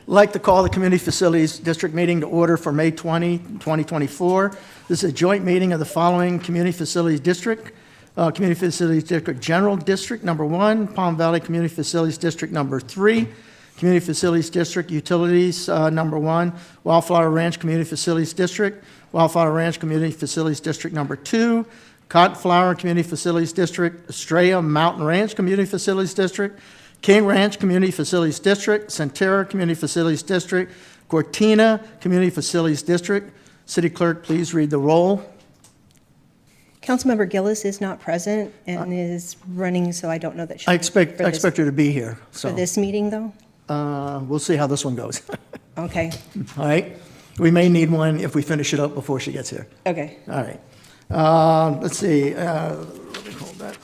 like to call the Community Facilities District meeting to order for May 20, 2024. This is a joint meeting of the following Community Facilities District. Community Facilities District General District Number 1, Palm Valley Community Facilities District Number 3, Community Facilities District Utilities Number 1, Wildflower Ranch Community Facilities District, Wildflower Ranch Community Facilities District Number 2, Cottonflower Community Facilities District, Estrella Mountain Ranch Community Facilities District, King Ranch Community Facilities District, Centerra Community Facilities District, Cortina Community Facilities District. City Clerk, please read the roll. Councilmember Gillis is not present and is running, so I don't know that she'll I expect her to be here. For this meeting, though? We'll see how this one goes. Okay. All right. We may need one if we finish it up before she gets here. Okay. All right. Let's see. Let me hold that.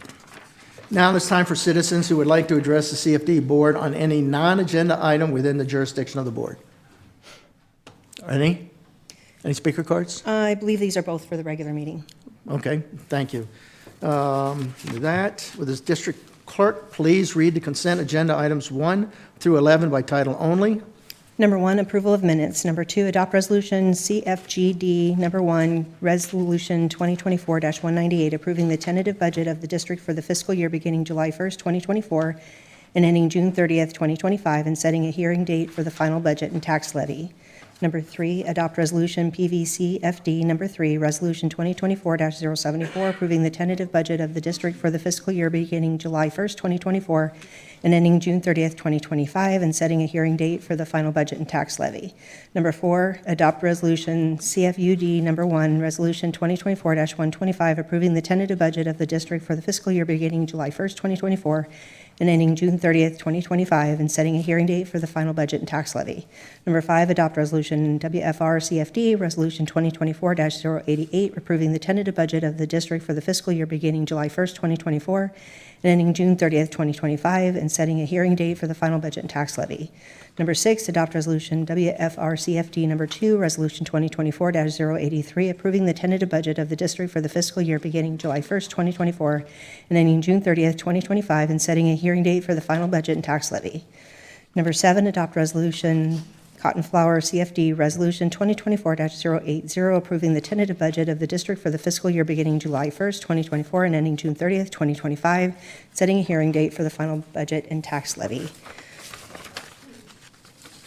Now it's time for citizens who would like to address the CFD board on any non-agenda item within the jurisdiction of the board. Any speaker cards? I believe these are both for the regular meeting. Okay, thank you. With that, with this district clerk, please read the consent agenda items 1 through 11 by title only. Number 1, approval of minutes. Number 2, adopt resolution CFGD. Number 1, resolution 2024-198, approving the tentative budget of the district for the fiscal year beginning July 1st, 2024, and ending June 30th, 2025, and setting a hearing date for the final budget and tax levy. Number 3, adopt resolution PVCFD. Number 3, resolution 2024-074, approving the tentative budget of the district for the fiscal year beginning July 1st, 2024, and ending June 30th, 2025, and setting a hearing date for the final budget and tax levy. Number 4, adopt resolution CFUD. Number 1, resolution 2024-125, approving the tentative budget of the district for the fiscal year beginning July 1st, 2024, and ending June 30th, 2025, and setting a hearing date for the final budget and tax levy. Number 5, adopt resolution WFR-CFD, resolution 2024-088, approving the tentative budget of the district for the fiscal year beginning July 1st, 2024, and ending June 30th, 2025, and setting a hearing date for the final budget and tax levy. Number 6, adopt resolution WFR-CFD. Number 2, resolution 2024-083, approving the tentative budget of the district for the fiscal year beginning July 1st, 2024, and ending June 30th, 2025, and setting a hearing date for the final budget and tax levy. Number 7, adopt resolution Cottonflower CFD, resolution 2024-080, approving the tentative budget of the district for the fiscal year beginning July 1st, 2024, and ending June 30th, 2025, setting a hearing date for the final budget and tax levy.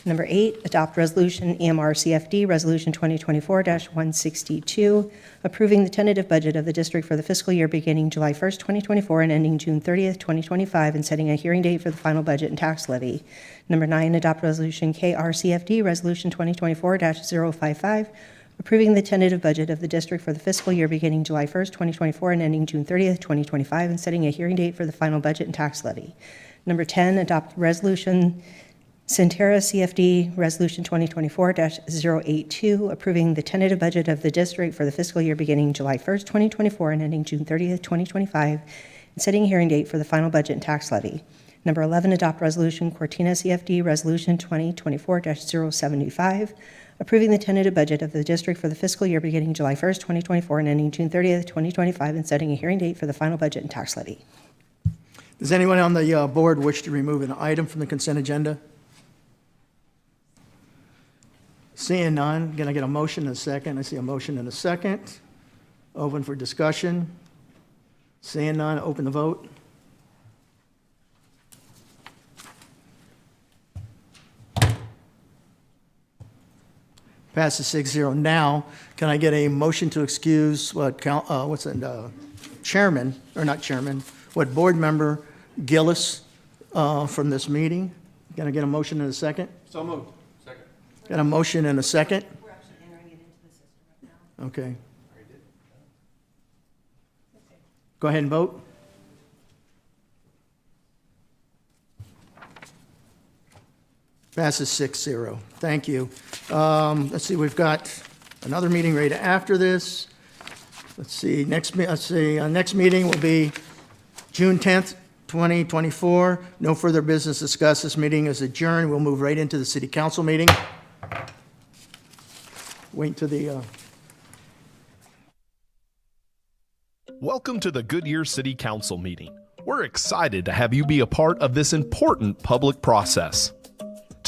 Number 8, adopt resolution EMR-CFD, resolution 2024-162, approving the tentative budget of the district for the fiscal year beginning July 1st, 2024, and ending June 30th, 2025, and setting a hearing date for the final budget and tax levy. Number 9, adopt resolution KR-CFD, resolution 2024-055, approving the tentative budget of the district for the fiscal year beginning July 1st, 2024, and ending June 30th, 2025, and setting a hearing date for the final budget and tax levy. Number 10, adopt resolution Centerra CFD, resolution 2024-082, approving the tentative budget of the district for the fiscal year beginning July 1st, 2024, and ending June 30th, 2025, and setting a hearing date for the final budget and tax levy. Number 11, adopt resolution Cortina CFD, resolution 2024-075, approving the tentative budget of the district for the fiscal year beginning July 1st, 2024, and ending June 30th, 2025, and setting a hearing date for the final budget and tax levy. Does anyone on the board wish to remove an item from the consent agenda? Seeing none, going to get a motion and a second. I see a motion and a second. Open for discussion. Seeing none, open the vote. Passes 6-0. Now, can I get a motion to excuse chairman, or not chairman, what board member Gillis from this meeting? Going to get a motion and a second? So moved. Second. Got a motion and a second? We're actually entering it into the system right now. Okay. Go ahead and vote. Passes 6-0. Thank you. Let's see, we've got another meeting right after this. Let's see, next meeting will be June 10th, 2024. No further business discussed. This meeting is adjourned. We'll move right into the city council meeting. Wait to the... Welcome to the Goodyear City Council meeting. We're excited to have you be a part of this important public process.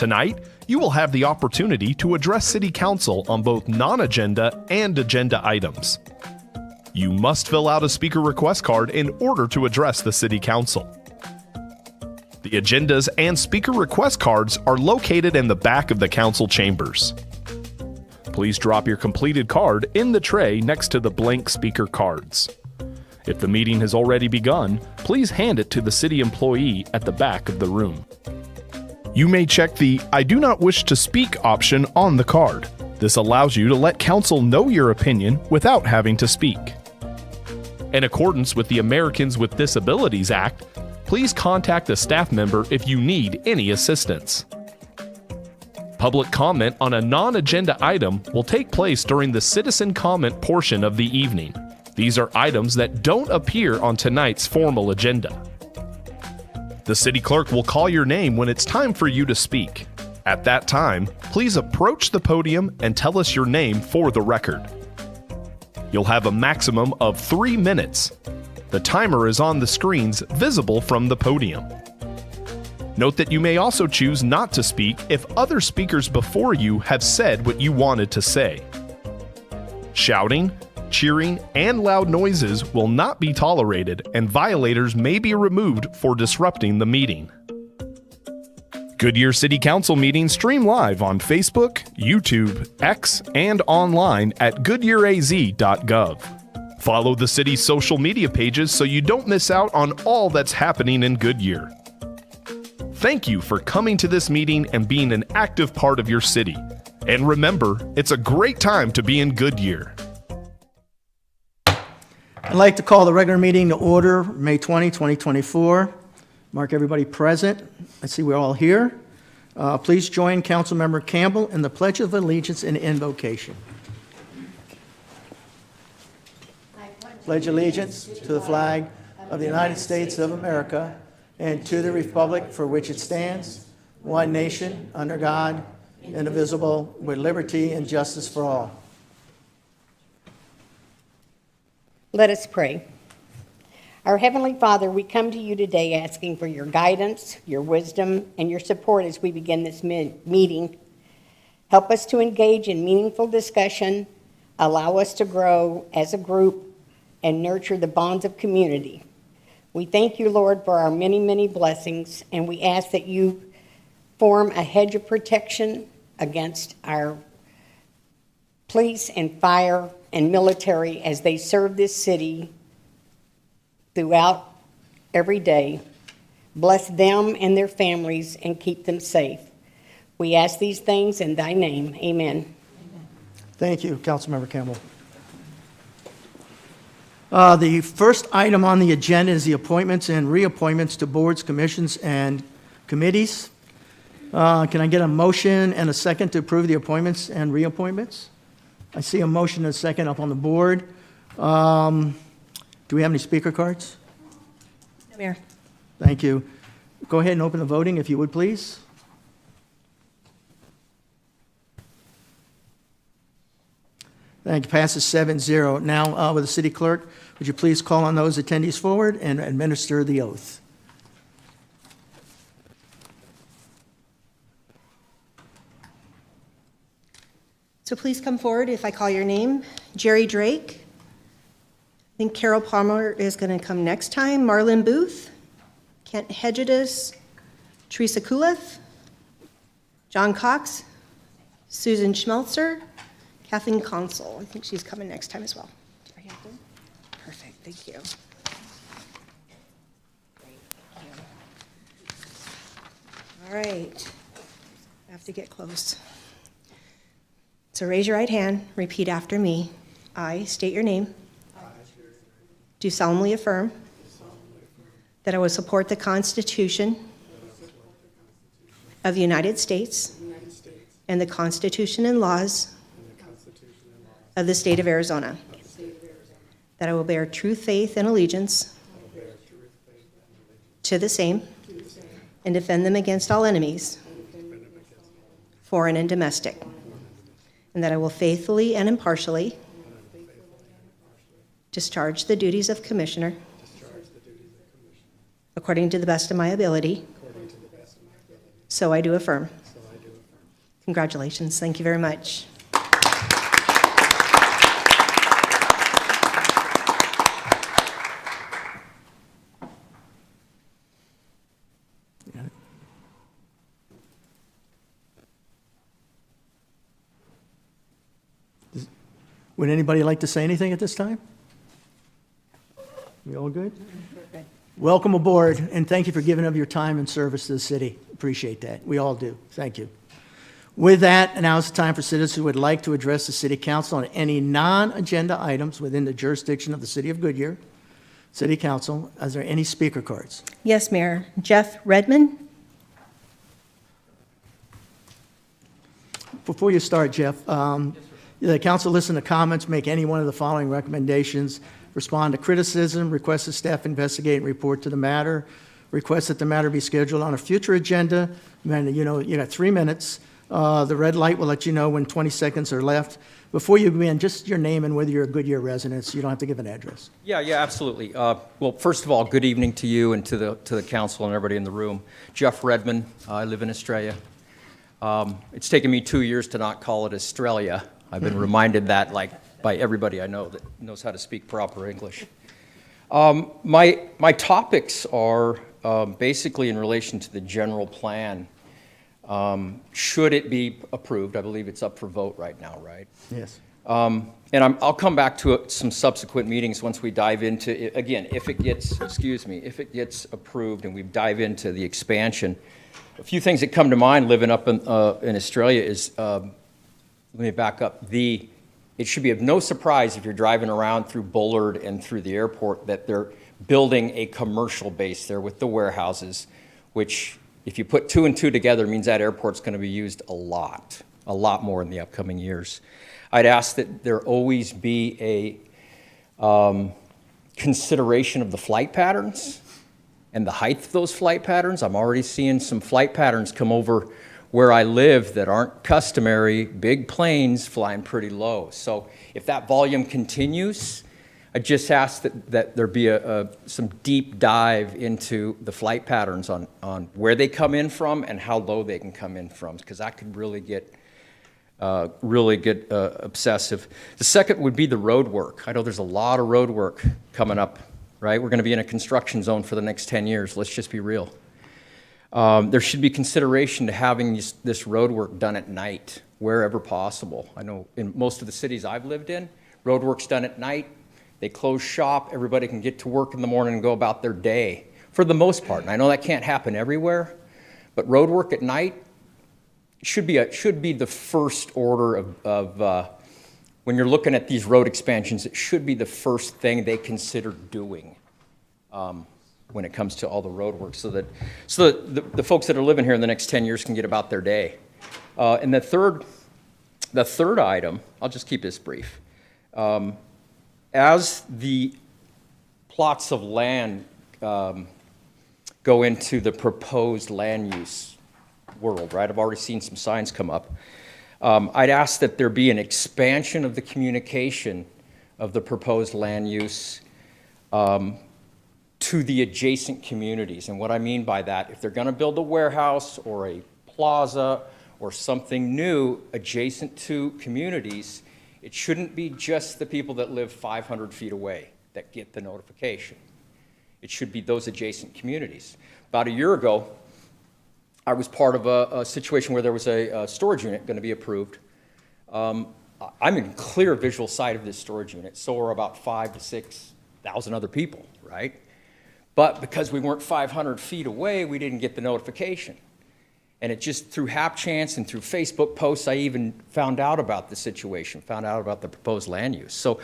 Tonight, you will have the opportunity to address City Council on both non-agenda and agenda items. You must fill out a speaker request card in order to address the City Council. The agendas and speaker request cards are located in the back of the council chambers. Please drop your completed card in the tray next to the blank speaker cards. If the meeting has already begun, please hand it to the city employee at the back of the room. You may check the "I do not wish to speak" option on the card. This allows you to let council know your opinion without having to speak. In accordance with the Americans with Disabilities Act, please contact a staff member if you need any assistance. Public comment on a non-agenda item will take place during the citizen comment portion of the evening. These are items that don't appear on tonight's formal agenda. The city clerk will call your name when it's time for you to speak. At that time, please approach the podium and tell us your name for the record. You'll have a maximum of 3 minutes. The timer is on the screens visible from the podium. Note that you may also choose not to speak if other speakers before you have said what you wanted to say. Shouting, cheering, and loud noises will not be tolerated, and violators may be removed for disrupting the meeting. Goodyear City Council meetings stream live on Facebook, YouTube, X, and online at goodyearaz.gov. Follow the city's social media pages so you don't miss out on all that's happening in Goodyear. Thank you for coming to this meeting and being an active part of your city. And remember, it's a great time to be in Goodyear. I'd like to call the regular meeting to order, May 20, 2024. Mark everybody present. I see we're all here. Please join Councilmember Campbell in the Pledge of Allegiance and invocation. Pledge allegiance to the flag of the United States of America and to the republic for which it stands, one nation, under God, indivisible, with liberty and justice for all. Let us pray. Our Heavenly Father, we come to you today asking for your guidance, your wisdom, and your support as we begin this meeting. Help us to engage in meaningful discussion, allow us to grow as a group, and nurture the bonds of community. We thank you, Lord, for our many, many blessings, and we ask that you form a hedge of protection against our police and fire and military as they serve this city throughout every day. Bless them and their families and keep them safe. We ask these things in thy name. Amen. Thank you, Councilmember Campbell. The first item on the agenda is the appointments and reappointments to boards, commissions, and committees. Can I get a motion and a second to approve the appointments and reappointments? I see a motion and a second up on the board. Do we have any speaker cards? No, Mayor. Thank you. Go ahead and open the voting, if you would, please. Thank you. Passes 7-0. Now, with the city clerk, would you please call on those attendees forward and administer the oath? So please come forward if I call your name. Jerry Drake. I think Carol Palmer is going to come next time. Marlon Booth. Kent Hedges. Teresa Kuleth. John Cox. Susan Schmelzer. Kathleen Consul. I think she's coming next time as well. Do I have them? Perfect. Thank you. All right. I have to get close. So raise your right hand, repeat after me. I state your name. Do solemnly affirm that I will support the Constitution of the United States and the Constitution and laws of the state of Arizona. That I will bear true faith and allegiance to the same and defend them against all enemies, foreign and domestic. And that I will faithfully and impartially discharge the duties of Commissioner according to the best of my ability. So I do affirm. Congratulations. Thank you very much. Would anybody like to say anything at this time? We all good? Welcome aboard, and thank you for giving up your time and service to the city. Appreciate that. We all do. Thank you. With that, now it's time for citizens who would like to address the city council on any non-agenda items within the jurisdiction of the city of Goodyear. City council, is there any speaker cards? Yes, Mayor. Jeff Redmond? Before you start, Jeff, the council listen to comments, make any one of the following recommendations: respond to criticism, request the staff investigate and report to the matter, request that the matter be scheduled on a future agenda. Man, you got 3 minutes. The red light will let you know when 20 seconds are left. Before you begin, just your name and whether you're a Goodyear resident. You don't have to give an address. Yeah, absolutely. Well, first of all, good evening to you and to the council and everybody in the room. Jeff Redmond. I live in Australia. It's taken me 2 years to not call it Australia. I've been reminded that by everybody I know that knows how to speak proper English. My topics are basically in relation to the general plan. Should it be approved? I believe it's up for vote right now, right? Yes. And I'll come back to some subsequent meetings once we dive into it. Again, if it gets approved and we dive into the expansion. A few things that come to mind living up in Australia is, let me back up. It should be of no surprise if you're driving around through Bullard and through the airport that they're building a commercial base there with the warehouses, which if you put 2 and 2 together means that airport's going to be used a lot more in the upcoming years. I'd ask that there always be a consideration of the flight patterns and the height of those flight patterns. I'm already seeing some flight patterns come over where I live that aren't customary, big planes flying pretty low. So if that volume continues, I just ask that there be some deep dive into the flight patterns on where they come in from and how low they can come in from, because that could really get obsessive. The second would be the road work. I know there's a lot of road work coming up, right? We're going to be in a construction zone for the next 10 years. Let's just be real. There should be consideration to having this road work done at night, wherever possible. I know in most of the cities I've lived in, road work's done at night. They close shop. Everybody can get to work in the morning and go about their day, for the most part. And I know that can't happen everywhere, but road work at night should be the first order of when you're looking at these road expansions. It should be the first thing they consider doing. When it comes to all the road work, so that the folks that are living here in the next 10 years can get about their day. And the third item, I'll just keep this brief. As the plots of land go into the proposed land use world, right? I've already seen some signs come up. I'd ask that there be an expansion of the communication of the proposed land use to the adjacent communities. And what I mean by that, if they're going to build a warehouse or a plaza or something new adjacent to communities, it shouldn't be just the people that live 500 feet away that get the notification. It should be those adjacent communities. About a year ago, I was part of a situation where there was a storage unit going to be approved. I'm in clear visual sight of this storage unit, so are about 5,000 to 6,000 other people, right? But because we weren't 500 feet away, we didn't get the notification. And it just, through hap chance and through Facebook posts, I even found out about the situation, found out about the proposed land use. So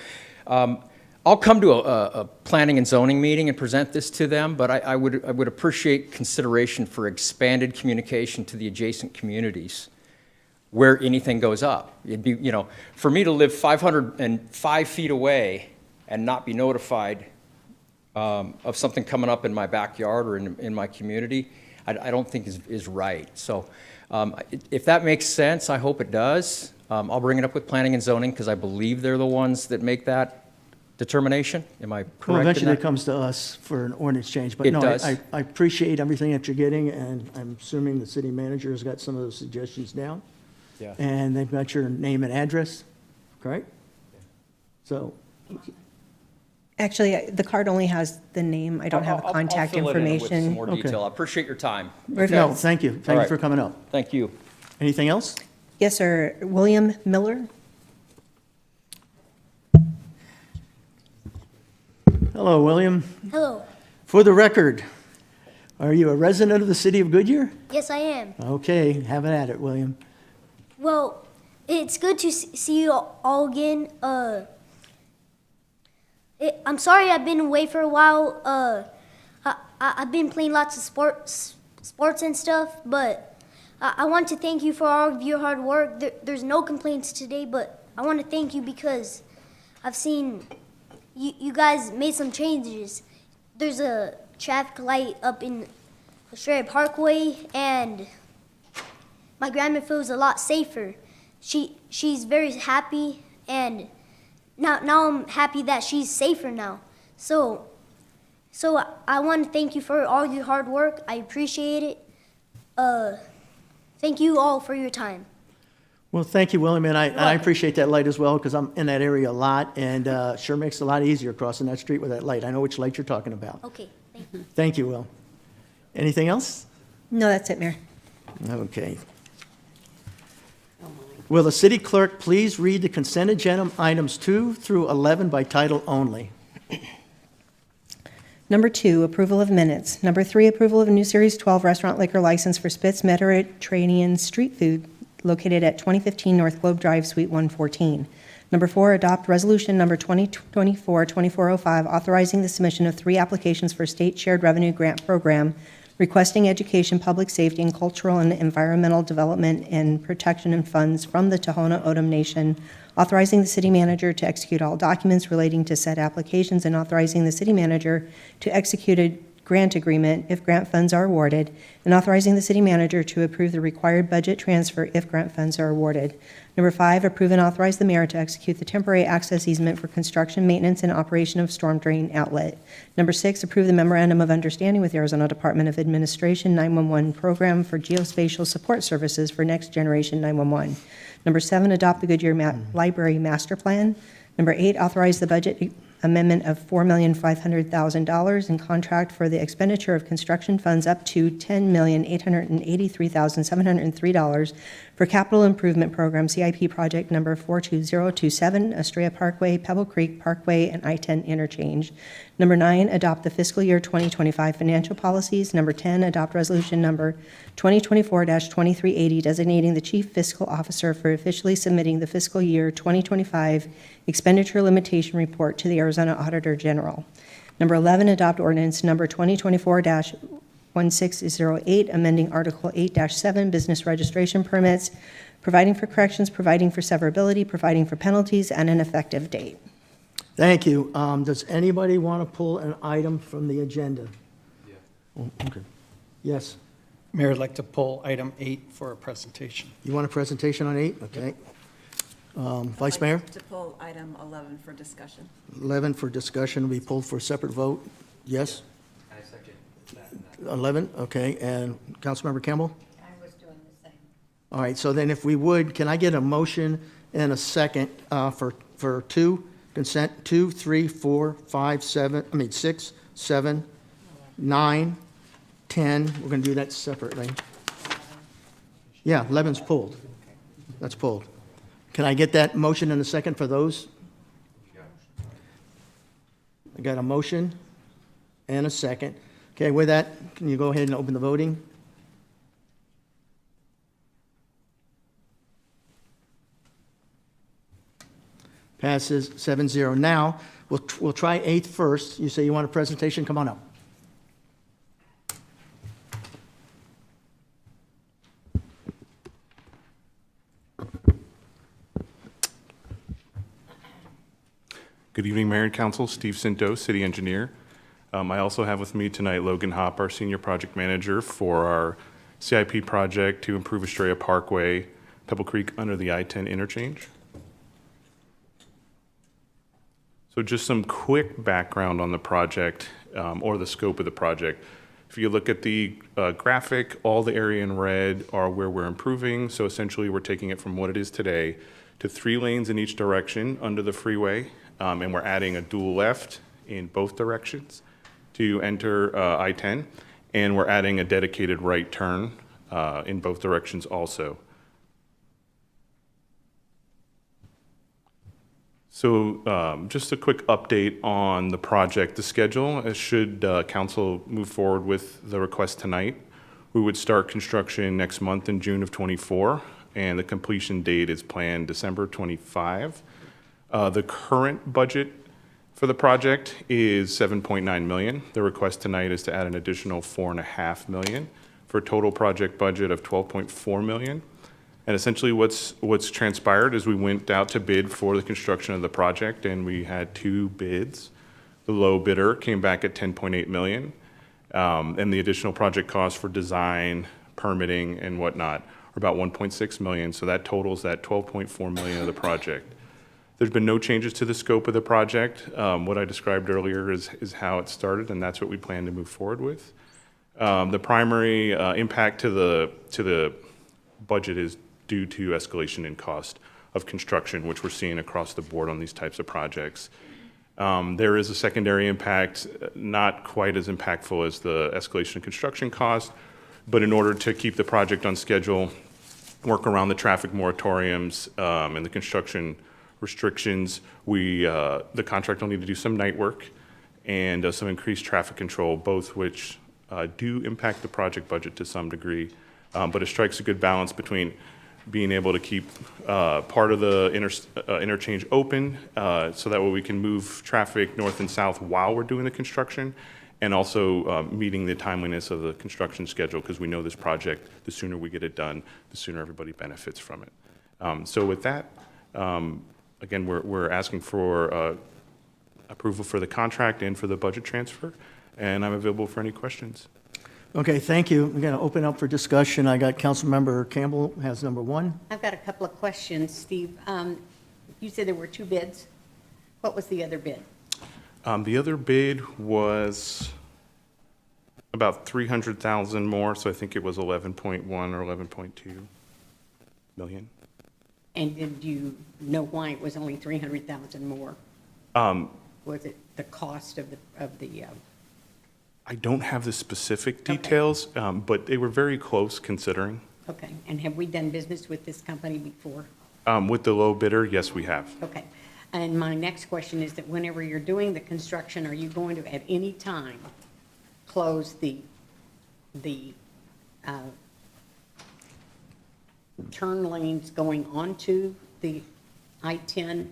I'll come to a planning and zoning meeting and present this to them, but I would appreciate consideration for expanded communication to the adjacent communities where anything goes up. It'd be, for me to live 505 feet away and not be notified of something coming up in my backyard or in my community, I don't think is right. So if that makes sense, I hope it does. I'll bring it up with planning and zoning because I believe they're the ones that make that determination. Am I correct? Well, eventually in it comes to us for an ordinance change. But It no, does. I appreciate everything that you're getting, and I'm assuming the city manager has got some of those suggestions down. Yeah. And they've got your name and address, correct? So, Actually, the card only has the name. I don't have I'll contact fill it in with some information. more Okay. detail. I appreciate your time. no, thank you. Thank you right. for coming up. Thank you. Anything else? Yes, sir. William Miller? Hello, William. Hello. For the record, are you a resident of the city of Goodyear? Yes, I am. Okay, have at it, William. Well, it's good to see you all again. I'm sorry I've been away for a while. I've been playing lots of sports and stuff, but I want to thank you for all of your hard work. There's no complaints today, but I want to thank you because I've seen you guys made some changes. There's a traffic light up in Estrella Parkway, and my grandma feels a lot safer. She's very happy, and now I'm happy that she's safer now. So I want to thank you for all your hard work. I appreciate it. Thank you all for your time. Well, thank you, William, and I appreciate that light as well, because I'm in that area a lot, and sure makes it a lot easier crossing that street with that light. I know which light you're talking about. Okay, thank you. Thank you, Will. Anything else? No, that's it, Mayor. Okay. Will the city clerk please read the consent agenda items 2 through 11 by title only? Number 2, approval of minutes. Number 3, approval of a new Series 12 restaurant liquor license for Spitz Mediterranean Street Food located at 2015 North Globe Drive, Suite 114. Number 4, adopt resolution number 2024-2405, authorizing the submission of 3 applications for state shared revenue grant program, requesting education, public safety, and cultural and environmental development and protection and funds from the Tohono O'odham Nation, authorizing the city manager to execute all documents relating to said applications, and authorizing the city manager to execute a grant agreement if grant funds are awarded, and authorizing the city manager to approve the required budget transfer if grant funds are awarded. Number 5, approve and authorize the mayor to execute the temporary access easement for construction, maintenance, and operation of storm drain outlet. Number 6, approve the memorandum of understanding with Arizona Department of Administration 911 program for geospatial support services for Next Generation 911. Number 7, adopt the Goodyear Library Master Plan. Number 8, authorize the budget amendment of $4,500,000 and contract for the expenditure of construction funds up to $10,883,703 for capital improvement program CIP project number 42027, Estrella Parkway, Pebble Creek Parkway, and I-10 interchange. Number 9, adopt the fiscal year 2025 financial policies. Number 10, adopt resolution number 2024-2380, designating the chief fiscal officer for officially submitting the fiscal year 2025 expenditure limitation report to the Arizona Auditor General. Number 11, adopt ordinance number 2024-1608, amending Article 8-7, business registration permits, providing for corrections, providing for severability, providing for penalties, and an effective date. Thank you. Does anybody want to pull an item from the agenda? Yeah. Okay. Yes. Mayor, I'd like to pull item 8 for a presentation. You want a presentation on 8? Okay. Vice Mayor? To pull item 11 for discussion. 11 for discussion will be pulled for a separate vote. Yes? I second that. 11, okay. And Councilmember Campbell? I was doing the same. All right, so then if we would, can I get a motion and a second for 2, consent 2, 3, 4, 5, 6, 7, 9, 10. We're going to do that separately. Yeah, 11's pulled. That's pulled. Can I get that motion and a second for those? I got a motion and a second. Okay, with that, can you go ahead and open the voting? Passes 7-0. Now, we'll try 8th first. You say you want a presentation? Come on up. Good evening, Mayor and Council. Steve Cinto, City Engineer. I also have with me tonight Logan Hopp, our Senior Project Manager for our CIP project to improve Estrella Parkway, Pebble Creek under the I-10 interchange. So just some quick background on the project or the scope of the project. If you look at the graphic, all the area in red are where we're improving. So essentially, we're taking it from what it is today to 3 lanes in each direction under the freeway, and we're adding a dual left in both directions to enter I-10, and we're adding a dedicated right turn in both directions also. So just a quick update on the project. The schedule, should council move forward with the request tonight, we would start construction next month in June of '24, and the completion date is planned December 25. The current budget for the project is $7.9 million. The request tonight is to add an additional $4.5 million for a total project budget of $12.4 million. And essentially what's transpired is we went out to bid for the construction of the project, and we had 2 bids. The low bidder came back at $10.8 million, and the additional project costs for design, permitting, and whatnot are about $1.6 million, so that totals that $12.4 million of the project. There's been no changes to the scope of the project. What I described earlier is how it started, and that's what we plan to move forward with. The primary impact to the budget is due to escalation in cost of construction, which we're seeing across the board on these types of projects. There is a secondary impact, not quite as impactful as the escalation in construction cost, but in order to keep the project on schedule, work around the traffic moratoriums and the construction restrictions, the contract will need to do some night work and some increased traffic control, both which do impact the project budget to some degree, but it strikes a good balance between being able to keep part of the interchange open so that way we can move traffic north and south while we're doing the construction, and also meeting the timeliness of the construction schedule, because we know this project, the sooner we get it done, the sooner everybody benefits from it. So with that, again, we're asking for approval for the contract and for the budget transfer, and I'm available for any questions. Okay, thank you. We're going to open up for discussion. I got Councilmember Campbell has number 1. I've got a couple of questions, Steve. You said there were 2 bids. What was the other bid? The other bid was about 300,000 more, so I think it was 11.1 or 11.2 million. And did you know why it was only 300,000 more? Was it the cost of the I don't have the specific details, but they were very close considering. Okay, and have we done business with this company before? With the low bidder, yes, we have. Okay, and my next question is that whenever you're doing the construction, are you going to at any time close the turn lanes going onto the I-10?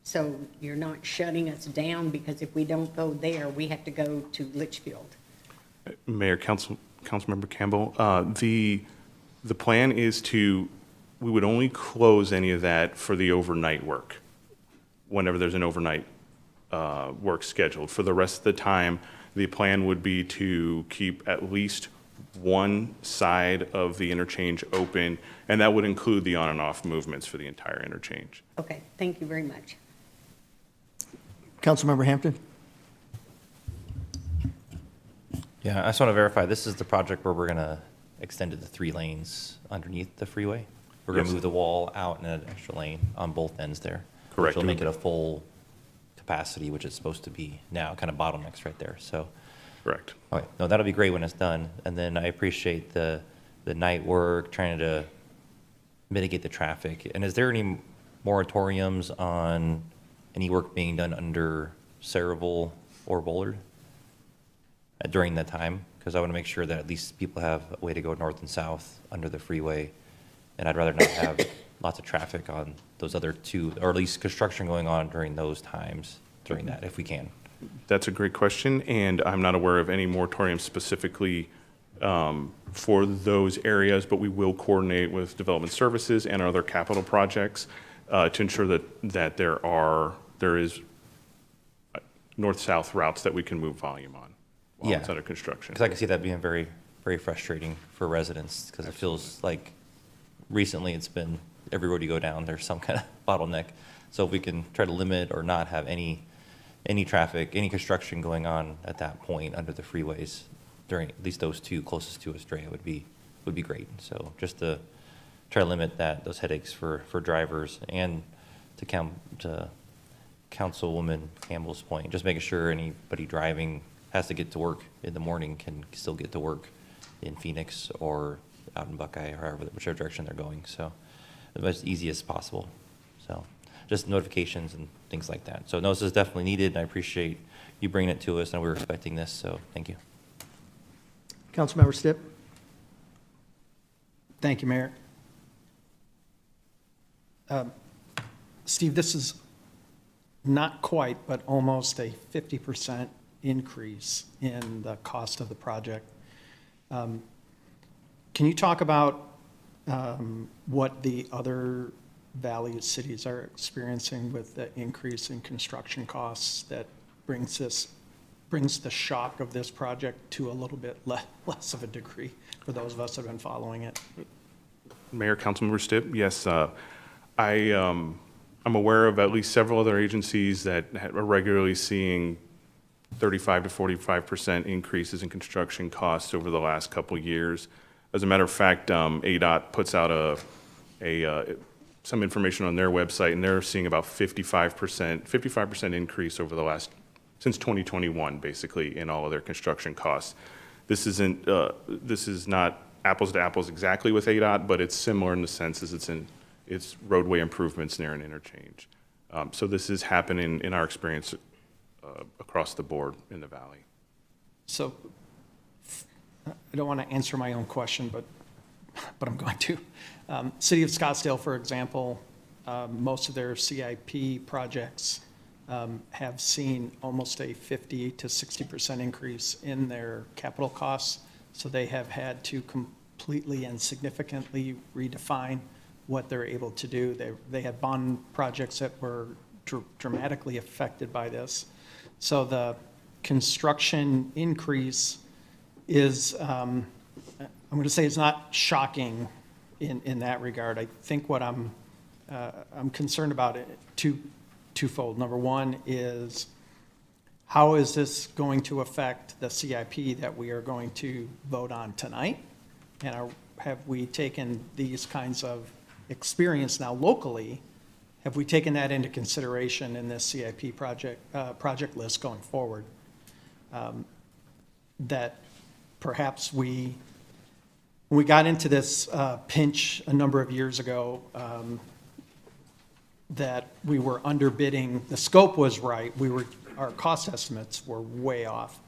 So you're not shutting us down, because if we don't go there, we have to go to Litchfield. Mayor, Councilmember Campbell, the plan is we would only close any of that for the overnight work, whenever there's an overnight work scheduled. For the rest of the time, the plan would be to keep at least one side of the interchange open, and that would include the on and off movements for the entire interchange. Okay, thank you very much. Councilmember Hampton? Yeah, I just want to verify, this is the project where we're going to extend it to 3 lanes underneath the freeway? We're going to Yes. move the wall out and an extra lane on both ends there? Correct. Which will make it a full capacity, which it's supposed to be now, kind of bottlenecks right there, so. Correct. Okay, no, that'll be great when it's done. And then I appreciate the night work, trying to mitigate the traffic. And is there any moratoriums on any work being done under Saraville or Bullard during that time? Because I want to make sure that at least people have a way to go north and south under the freeway. And I'd rather not have lots of traffic on those other 2, or at least construction going on during those times, during that, if we can. That's a great question, and I'm not aware of any moratorium specifically for those areas, but we will coordinate with Development Services and other capital projects to ensure that there is north-south routes that we can move volume on while it's under construction. Because I can see that being very, very frustrating for residents, because it feels like recently it's been every road you go down, there's some kind of bottleneck. So if we can try to limit or not have any traffic, any construction going on at that point under the freeways, during, at least those two closest to Estrella would be great. So just to try to limit those headaches for drivers, and to Councilwoman Campbell's point, just making sure anybody driving has to get to work in the morning can still get to work in Phoenix or out in Buckeye, or whichever direction they're going. So as easy as possible. So just notifications and things like that. So no, this is definitely needed, and I appreciate you bringing it to us, and we were expecting this, so thank you. Councilmember Stipp? Thank you, Mayor. Steve, this is not quite, but almost a 50% increase in the cost of the project. Can you talk about what the other valley cities are experiencing with the increase in construction costs that brings the shock of this project to a little bit less of a degree for those of us that have been following it? Mayor, Councilmember Stipp, yes, I'm aware of at least several other agencies that are regularly seeing 35 to 45% increases in construction costs over the last couple of years. As a matter of fact, ADOT puts out some information on their website, and they're seeing about 55% increase over the since 2021, basically, in all of their construction costs. This is not apples to apples exactly with ADOT, but it's similar in the sense as it's roadway improvements near an interchange. So this is happening in our experience across the board in the valley. So I don't want to answer my own question, but I'm going to. City of Scottsdale, for example, most of their CIP projects have seen almost a 50 to 60% increase in their capital costs. So they have had to completely and significantly redefine what they're able to do. They had bond projects that were dramatically affected by this. So the construction increase is, I'm going to say it's not shocking in that regard. I think what I'm concerned about it twofold. Number one is, how is this going to affect the CIP that we are going to vote on tonight? And have we taken these kinds of experience now locally? Have we taken that into consideration in this CIP project list going forward? That perhaps when we got into this pinch a number of years ago, that we were underbidding. The scope was right. Our cost estimates were way off.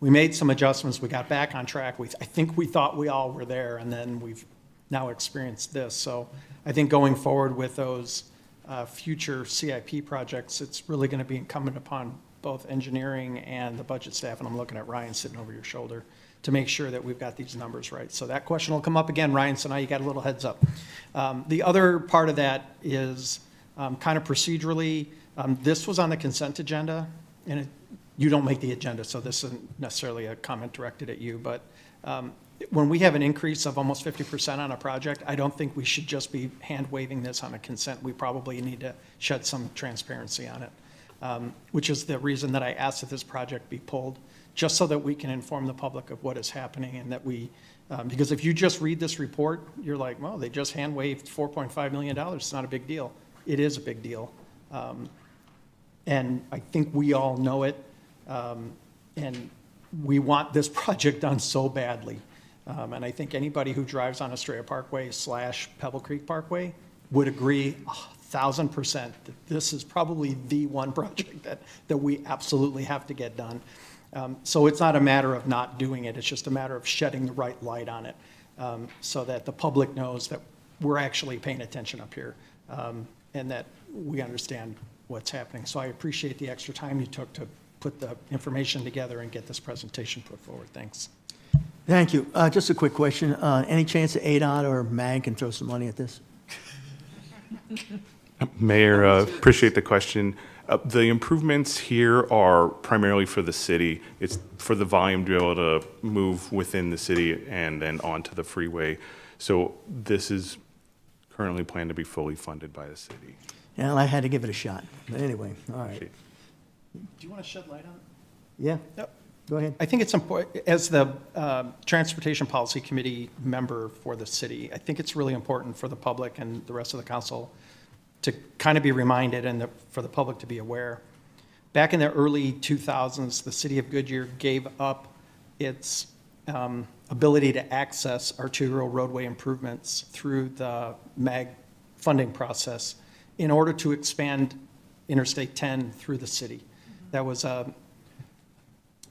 We made some adjustments. We got back on track. I think we thought we all were there, and then we've now experienced this. So I think going forward with those future CIP projects, it's really going to be incumbent upon both engineering and the budget staff, and I'm looking at Ryan sitting over your shoulder, to make sure that we've got these numbers right. So that question will come up again, Ryan, so now you got a little heads up. The other part of that is kind of procedurally, this was on the consent agenda, and you don't make the agenda, so this isn't necessarily a comment directed at you, but when we have an increase of almost 50% on a project, I don't think we should just be hand-waving this on a consent. We probably need to shed some transparency on it, which is the reason that I asked that this project be pulled, just so that we can inform the public of what is happening, and that because if you just read this report, you're like, well, they just hand-waved $4.5 million. It's not a big deal. It is a big deal. And I think we all know it, and we want this project done so badly. And I think anybody who drives on Estrella Parkway / Pebble Creek Parkway would agree 1,000% that this is probably the one project that we absolutely have to get done. So it's not a matter of not doing it, it's just a matter of shedding the right light on it, so that the public knows that we're actually paying attention up here, and that we understand what's happening. So I appreciate the extra time you took to put the information together and get this presentation put forward. Thanks. Thank you. Just a quick question. Any chance that ADOT or MAG can throw some money at this? Mayor, appreciate the question. The improvements here are primarily for the city. It's for the volume to be able to move within the city and then onto the freeway. So this is currently planned to be fully funded by the city. Well, I had to give it a shot. But anyway, all right. Do you want to shed light on it? Yeah. Yep. Go ahead. I think it's important, as the Transportation Policy Committee member for the city, I think it's really important for the public and the rest of the council to kind of be reminded and for the public to be aware. Back in the early 2000s, the city of Goodyear gave up its ability to access arterial roadway improvements through the MAG funding process in order to expand Interstate 10 through the city. That was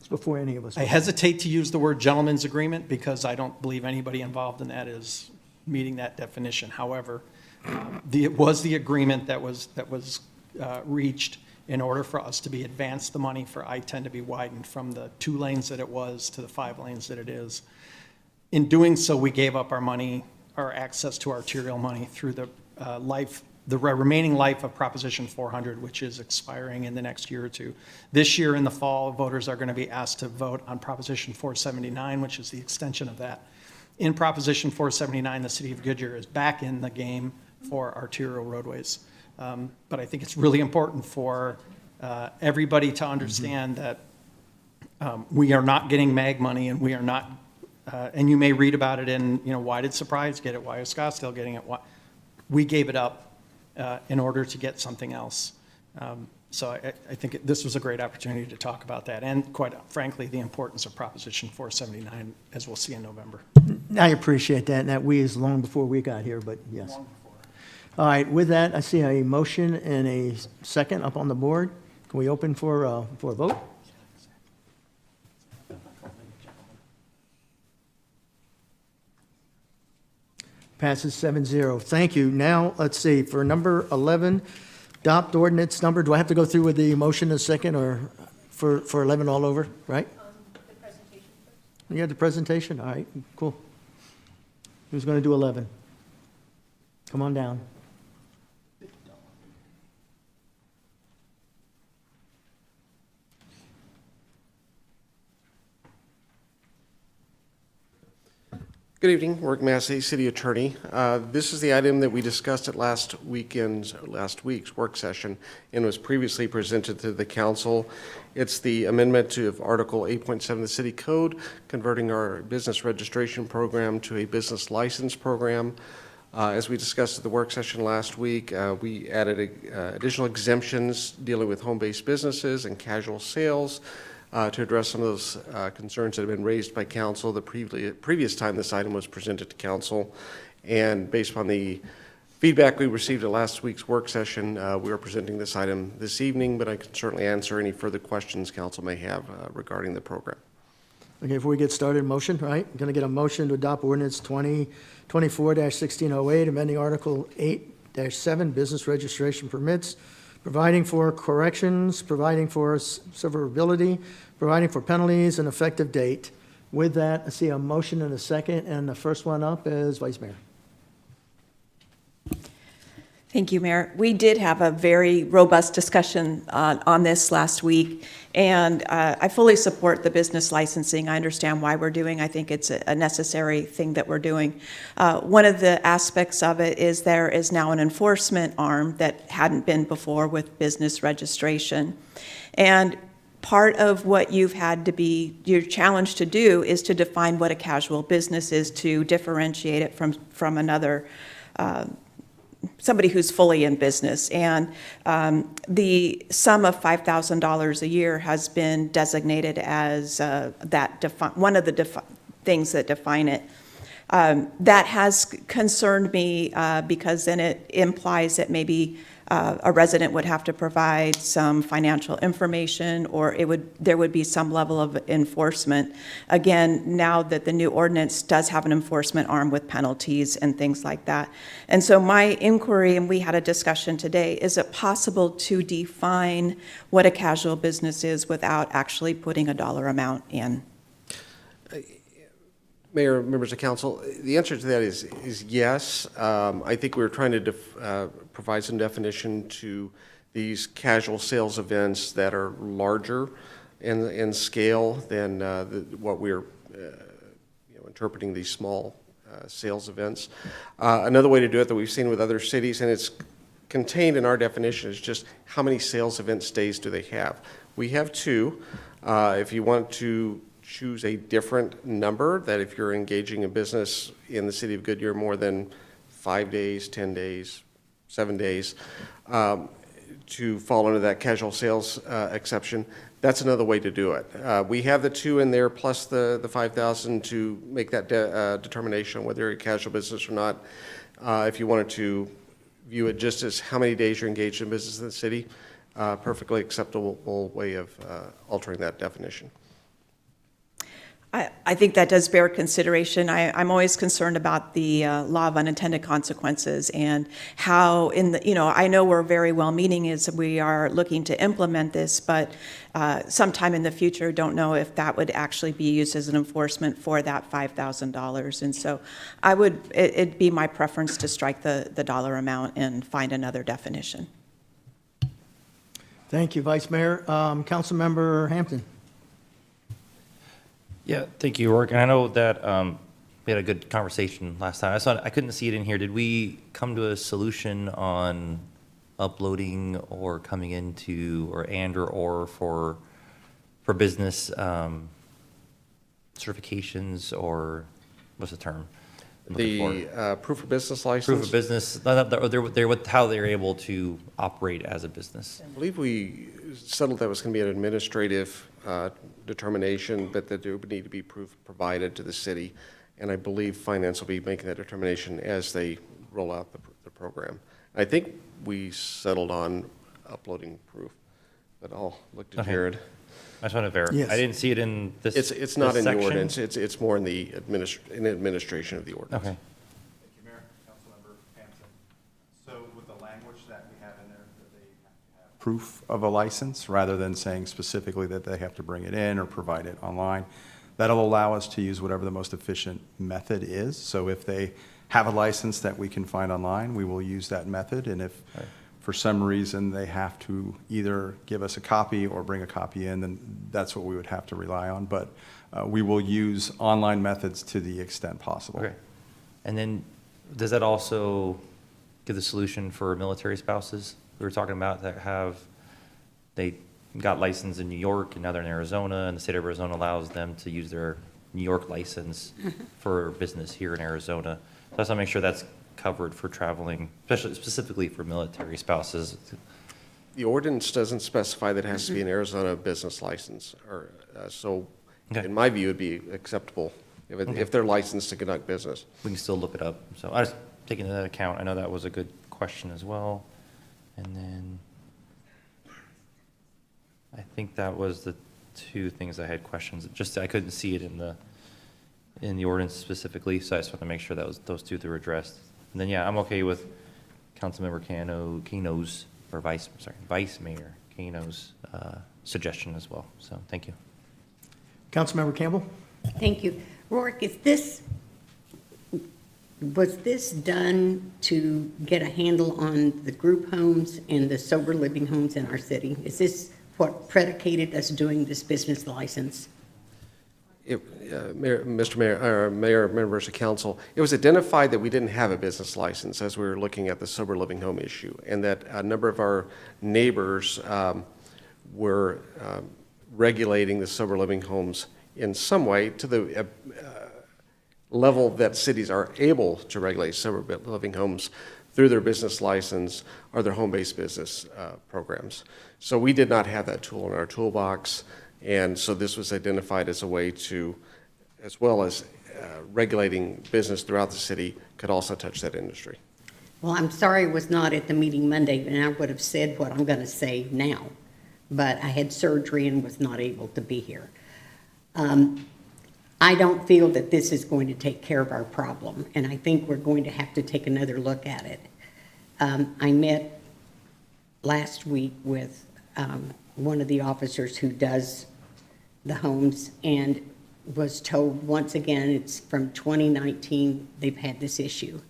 It's before any of us. I hesitate to use the word gentleman's agreement because I don't believe anybody involved in that is meeting that definition. However, it was the agreement that was reached in order for us to be advanced the money for I-10 to be widened from the 2 lanes that it was to the 5 lanes that it is. In doing so, we gave up our money, our access to arterial money through the remaining life of Proposition 400, which is expiring in the next year or two. This year in the fall, voters are going to be asked to vote on Proposition 479, which is the extension of that. In Proposition 479, the city of Goodyear is back in the game for arterial roadways. But I think it's really important for everybody to understand that we are not getting MAG money, and we are not, and you may read about it in, why did Surprise get it? Why is Scottsdale getting it? We gave it up in order to get something else. So I think this was a great opportunity to talk about that, and quite frankly, the importance of Proposition 479, as we'll see in November. I appreciate that, and that we is long before we got here, but yes. All right, with that, I see a motion and a second up on the board. Can we open for a vote? Passes 7-0. Thank you. Now, let's see, for number 11, adopt ordinance number, do I have to go through with the motion in a second, or for 11 all over, right? The presentation first. You had the presentation? All right, cool. Who's going to do 11? Come on down. Good evening, Rick Massey, City Attorney. This is the item that we discussed at last week's work session and was previously presented to the council. It's the amendment to Article 8.7 of the City Code, converting our business registration program to a business license program. As we discussed at the work session last week, we added additional exemptions dealing with home-based businesses and casual sales, to address some of those concerns that have been raised by council the previous time this item was presented to council. And based upon the feedback we received at last week's work session, we are presenting this item this evening, but I can certainly answer any further questions council may have regarding the program. Okay, before we get started, motion, right? Going to get a motion to adopt ordinance 2024-1608, amending Article 8-7, business registration permits, providing for corrections, providing for severability, providing for penalties, and effective date. With that, I see a motion and a second, and the first one up is Vice Mayor. Thank you, Mayor. We did have a very robust discussion on this last week, and I fully support the business licensing. I understand why we're doing. I think it's a necessary thing that we're doing. One of the aspects of it is there is now an enforcement arm that hadn't been before with business registration. And part of what you've had to be, your challenge to do is to define what a casual business is, to differentiate it from another somebody who's fully in business. And the sum of $5,000 a year has been designated as one of the things that define it. That has concerned me because then it implies that maybe a resident would have to provide some financial information, or there would be some level of enforcement. Again, now that the new ordinance does have an enforcement arm with penalties and things like that. And so my inquiry, and we had a discussion today, is it possible to define what a casual business is without actually putting a dollar amount in? Mayor, members of council, the answer to that is yes. I think we're trying to provide some definition to these casual sales events that are larger in scale than what we're interpreting these small sales events. Another way to do it that we've seen with other cities, and it's contained in our definition, is just how many sales events days do they have. We have two. If you want to choose a different number, that if you're engaging in business in the city of Goodyear more than 5 days, 10 days, 7 days, to fall under that casual sales exception, that's another way to do it. We have the two in there plus the 5,000 to make that determination on whether you're a casual business or not. If you wanted to view it just as how many days you're engaged in business in the city, perfectly acceptable way of altering that definition. I think that does bear consideration. I'm always concerned about the law of unintended consequences and how I know we're very well-meaning as we are looking to implement this, but sometime in the future, don't know if that would actually be used as an enforcement for that $5,000. And so it'd be my preference to strike the dollar amount and find another definition. Thank you, Vice Mayor. Councilmember Hampton. Yeah, thank you, Rourke. And I know that we had a good conversation last time. I couldn't see it in here. Did we come to a solution on uploading or coming into or for business certifications, or what's the term I'm looking for? The proof of business license? Proof of business, how they're able to operate as a business. I believe we settled that was going to be an administrative determination, but that there would need to be proof provided to the city. And I believe finance will be making that determination as they roll out the program. I think we settled on uploading proof, but I'll look to Okay. Jared. I just want to verify. Yes. I didn't see it in this. It's not this in the section. ordinance. It's more in the administration of the ordinance. Okay. Thank you, Mayor. Councilmember Hanson. So with the language that we have in there, that they have to have proof of a license, rather than saying specifically that they have to bring it in or provide it online, that'll allow us to use whatever the most efficient method is. So if they have a license that we can find online, we will use that method. And if for some reason they have to either give us a copy or bring a copy in, then that's what we would have to rely on. But we will use online methods to the extent possible. Okay. And then, does that also give the solution for military spouses we were talking about that they got licensed in New York and now they're in Arizona, and the state of Arizona allows them to use their New York license for business here in Arizona? So I just want to make sure that's covered for traveling, specifically for military spouses. The ordinance doesn't specify that it has to be an Arizona business license, or so. Okay. In my view, it'd be acceptable if they're licensed to conduct business. We can still look it up. So I was taking that into account. I know that was a good question as well. And then I think that was the two things I had questions. Just I couldn't see it in the ordinance specifically, so I just want to make sure that those two were addressed. And then, yeah, I'm okay with Councilmember Kano's, or Vice Mayor Kano's suggestion as well. So, thank you. Councilmember Campbell. Thank you. Rourke, was this done to get a handle on the group homes and the sober living homes in our city? Is this what predicated us doing this business license? Mr. Mayor, or Mayor, members of council, it was identified that we didn't have a business license as we were looking at the sober living home issue, and that a number of our neighbors were regulating the sober living homes in some way to the level that cities are able to regulate sober living homes through their business license or their home-based business programs. So we did not have that tool in our toolbox. And so this was identified as a way to, as well as regulating business throughout the city, could also touch that industry. Well, I'm sorry I was not at the meeting Monday, and I would have said what I'm going to say now, but I had surgery and was not able to be here. I don't feel that this is going to take care of our problem, and I think we're going to have to take another look at it. I met last week with one of the officers who does the homes, and was told once again, it's from 2019, they've had this issue.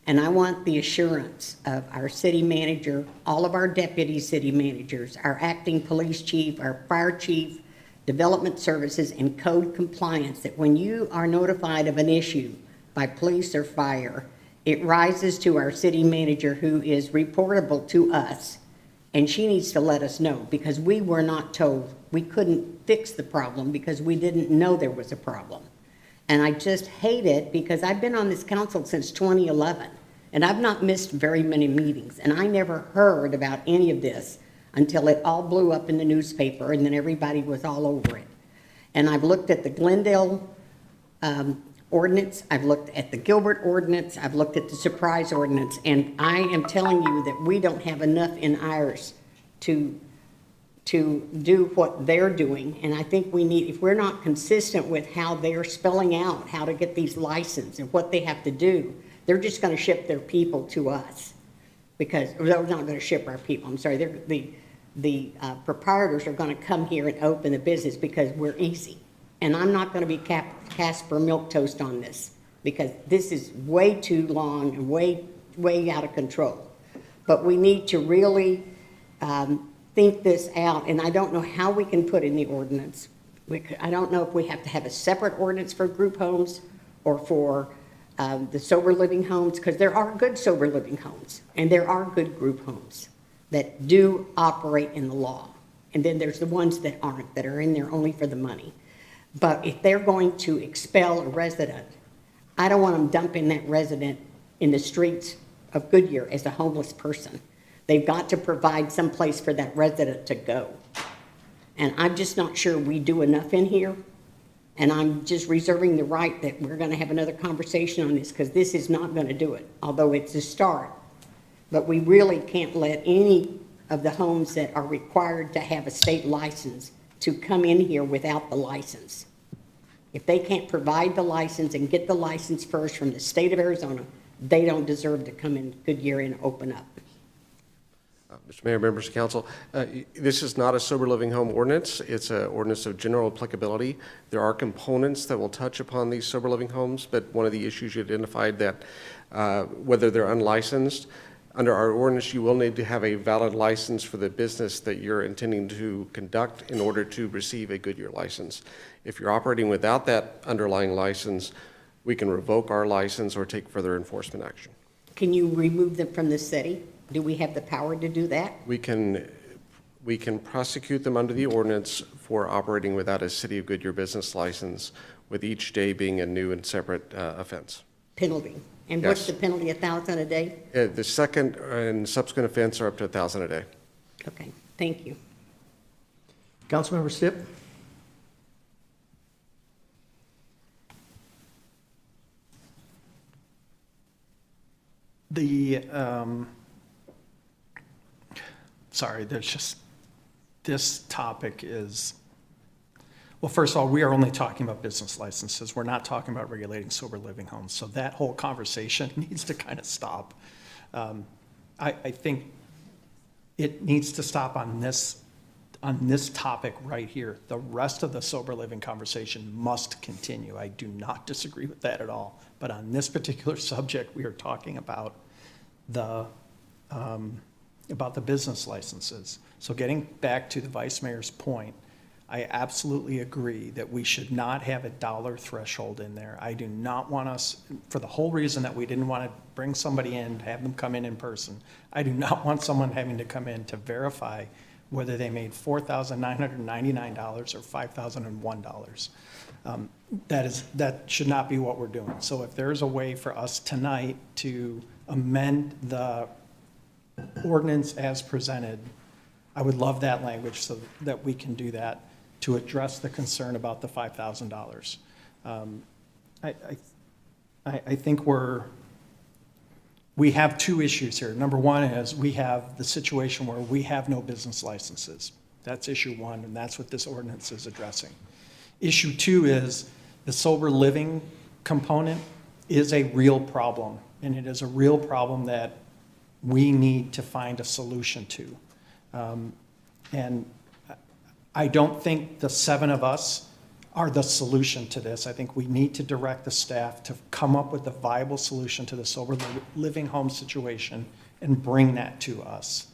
And I want the assurance of our city manager, all of our deputy city managers, our acting police chief, our fire chief, development services, and code compliance, that when you are notified of an issue by police or fire, it rises to our city manager, who is reportable to us, And she needs to let us know, because we were not told, we couldn't fix the problem because we didn't know there was a problem. And I just hate it because I've been on this council since 2011, and I've not missed very many meetings, and I never heard about any of this until it all blew up in the newspaper, and then everybody was all over it. And I've looked at the Glendale ordinance, I've looked at the Gilbert ordinance, I've looked at the Surprise ordinance, and I am telling you that we don't have enough in ours to do what they're doing. And I think we need, if we're not consistent with how they're spelling out how to get these licenses and what they have to do, they're just gonna ship their people to us. Because, or they're not gonna ship our people, I'm sorry, the proprietors are gonna come here and open a business because we're easy. And I'm not gonna be Casper milquetoast on this, because this is way too long and way out of control. But we need to really think this out, and I don't know how we can put in the ordinance. I don't know if we have to have a separate ordinance for group homes or for the sober living homes, because there are good sober living homes, and there are good group homes that do operate in the law. And then there's the ones that aren't, that are in there only for the money. But if they're going to expel a resident, I don't want them dumping that resident in the streets of Goodyear as a homeless person. They've got to provide some place for that resident to go. And I'm just not sure we do enough in here. And I'm just reserving the right that we're gonna have another conversation on this, because this is not gonna do it, although it's a start. But we really can't let any of the homes that are required to have a state license to come in here without the license. If they can't provide the license and get the license first from the state of Arizona, they don't deserve to come in Goodyear and open up. Mr. Mayor, members of council, this is not a sober living home ordinance. It's an ordinance of general applicability. There are components that will touch upon these sober living homes, but one of the issues you identified that whether they're unlicensed, under our ordinance, you will need to have a valid license for the business that you're intending to conduct in order to receive a Goodyear license. If you're operating without that underlying license, we can revoke our license or take further enforcement action. Can you remove them from the city? Do we have the power to do that? We can prosecute them under the ordinance for operating without a City of Goodyear business license, with each day being a new and separate offense. Penalty. And what's Yes. the penalty, 1,000 a day? The second and subsequent offense are up to 1,000 a day. Okay, thank you. Councilmember Stipp? There's just, this topic is, well, first of all, we are only talking about business licenses. We're not talking about regulating sober living homes. So that whole conversation needs to kind of stop. I think it needs to stop on this topic right here. The rest of the sober living conversation must continue. I do not disagree with that at all. But on this particular subject, we are talking about the business licenses. So getting back to the Vice Mayor's point, I absolutely agree that we should not have a dollar threshold in there. I do not want us, for the whole reason that we didn't want to bring somebody in, have them come in person. I do not want someone having to come in to verify whether they made $4,999 or $5,001. That should not be what we're doing. So if there's a way for us tonight to amend the ordinance as presented, I would love that language so that we can do that to address the concern about the $5,000. I think we have two issues here. Number one is we have the situation where we have no business licenses. That's issue one, and that's what this ordinance is addressing. Issue two is the sober living component is a real problem, and it is a real problem that we need to find a solution to. And I don't think the seven of us are the solution to this. I think we need to direct the staff to come up with a viable solution to the sober living home situation and bring that to us.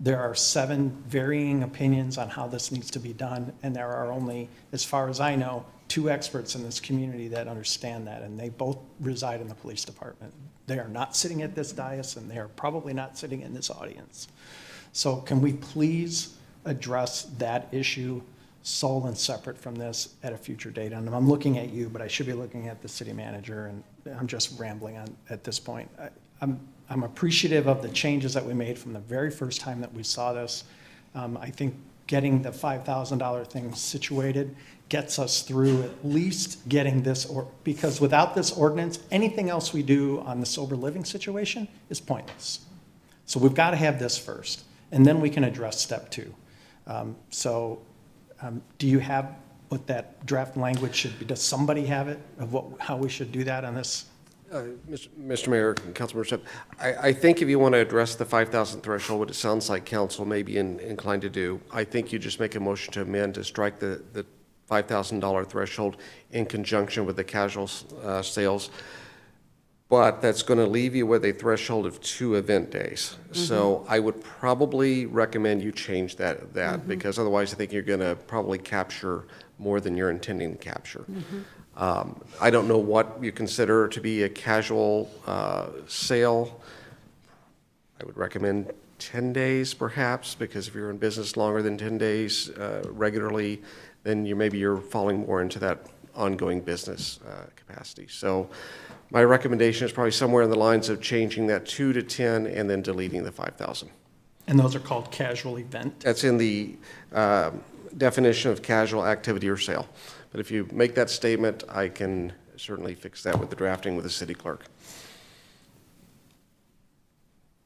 There are 7 varying opinions on how this needs to be done, and there are only, as far as I know, 2 experts in this community that understand that, and they both reside in the police department. They are not sitting at this dais, and they are probably not sitting in this audience. So can we please address that issue sole and separate from this at a future date? And I'm looking at you, but I should be looking at the city manager, and I'm just rambling on at this point. I'm appreciative of the changes that we made from the very first time that we saw this. I think getting the $5,000 thing situated gets us through at least getting this, because without this ordinance, anything else we do on the sober living situation is pointless. So we've got to have this first, and then we can address step 2. Do you have what that draft language should be? Does somebody have it of how we should do that on this? Mr. Mayor, Councilmember Stipp, I think if you want to address the 5,000 threshold, what it sounds like council may be inclined to do, I think you just make a motion to amend to strike the $5,000 threshold in conjunction with the casual sales. But that's going to leave you with a threshold of 2 event days. So I would probably recommend you change that because otherwise I think you're going to probably capture more than you're intending to capture. I don't know what you consider to be a casual sale. I would recommend 10 days perhaps, because if you're in business longer than 10 days regularly, then maybe you're falling more into that ongoing business capacity. So my recommendation is probably somewhere in the lines of changing that 2 to 10 and then deleting the 5,000. And those are called casual event? That's in the definition of casual activity or sale. But if you make that statement, I can certainly fix that with the drafting with the city clerk.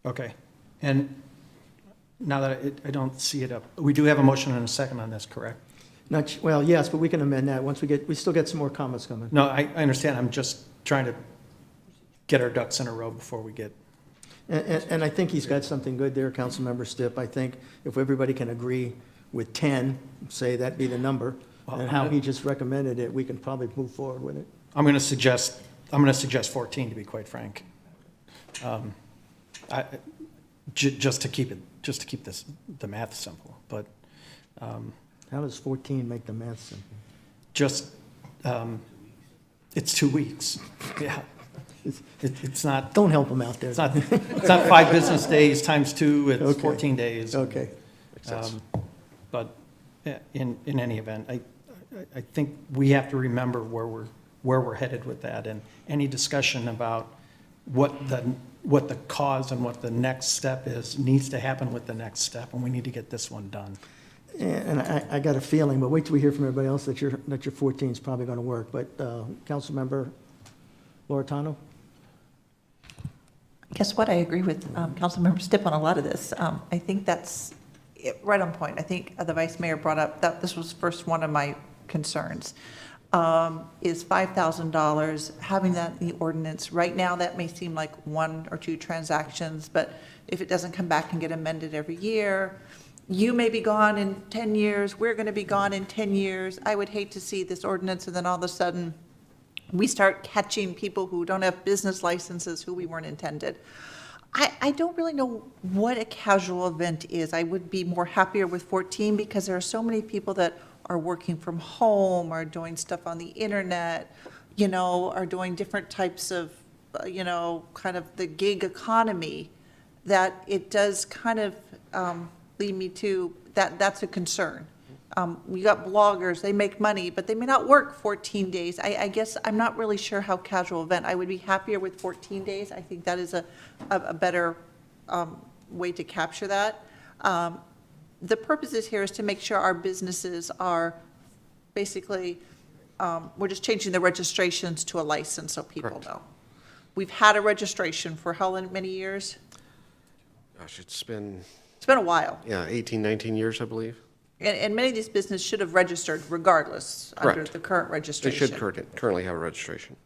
Okay. And now that I don't see it up, we do have a motion and a second on this, correct? Well, yes, but we can amend that once we still get some more comments coming. No, I understand. I'm just trying to get our ducks in a row before we get. And I think he's got something good there, Councilmember Stipp. I think if everybody can agree with 10, say that be the number, and how he just recommended it, we can probably move forward with it. I'm going to suggest 14, to be quite frank. Just to keep the math simple, but How does 14 make the math simple? just, it's 2 weeks. Yeah. It's not, Don't help him out there. it's not 5 business days times 2, it's Okay. 14 days. Okay. But in any event, I think we have to remember where we're headed with that, and any discussion about what the cause and what the next step is needs to happen with the next step, and we need to get this one done. And I got a feeling, but wait till we hear from everybody else that your 14 is probably going to work. But Councilmember Loretano? Guess what? I agree with Councilmember Stipp on a lot of this. I think that's right on point. I think the Vice Mayor brought up that this was first one of my concerns, is $5,000, having that in the ordinance. Right now, that may seem like 1 or 2 transactions, but if it doesn't come back and get amended every year, you may be gone in 10 years, we're going to be gone in 10 years. I would hate to see this ordinance and then all of a sudden we start catching people who don't have business licenses who we weren't intended. I don't really know what a casual event is. I would be more happier with 14 because there are so many people that are working from home, are doing stuff on the internet, are doing different types of, kind of the gig economy, that it does kind of lead me to that's a concern. We got bloggers, they make money, but they may not work 14 days. I guess I'm not really sure how casual event. I would be happier with 14 days. I think that is a better way to capture that. The purposes here is to make sure our businesses are basically, we're just changing the registrations to a license so people Correct. know. We've had a registration for how many years? Gosh, it's been, It's been a while. 18, 19 years, I believe. And many of these businesses should have registered regardless under Correct. the current They registration. should currently have a registration.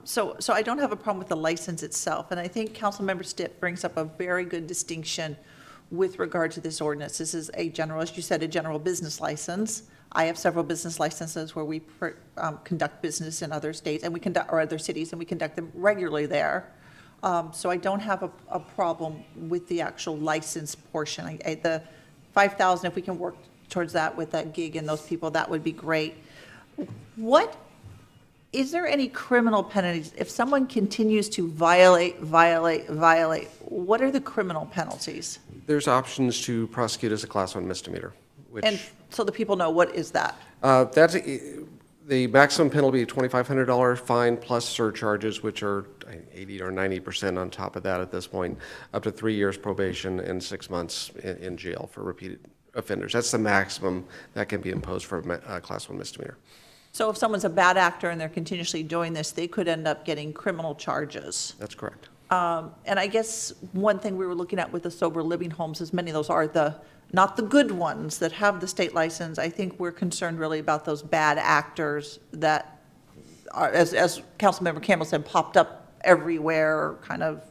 So I don't have a problem with the license itself, and I think Councilmember Stipp brings up a very good distinction with regard to this ordinance. This is a general, as you said, a general business license. I have several business licenses where we conduct business in other states, and or other cities, and we conduct them regularly there. So I don't have a problem with the actual license portion. The 5,000, if we can work towards that with that gig and those people, that would be great. What Is there any criminal penalties? If someone continues to violate, what are the criminal penalties? There's options to prosecute as a Class 1 misdemeanor, which... And so the people know, what is that? That's, the maximum penalty, $2,500 fine plus surcharges, which are 80 or 90% on top of that at this point, up to 3 years probation and 6 months in jail for repeated offenders. That's the maximum that can be imposed for a Class 1 misdemeanor. So if someone's a bad actor and they're continuously doing this, they could end up getting criminal charges. That's correct. And I guess one thing we were looking at with the sober living homes is many of those are not the good ones that have the state license. I think we're concerned really about those bad actors that are, as Councilmember Campbell said, popped up everywhere, kind of,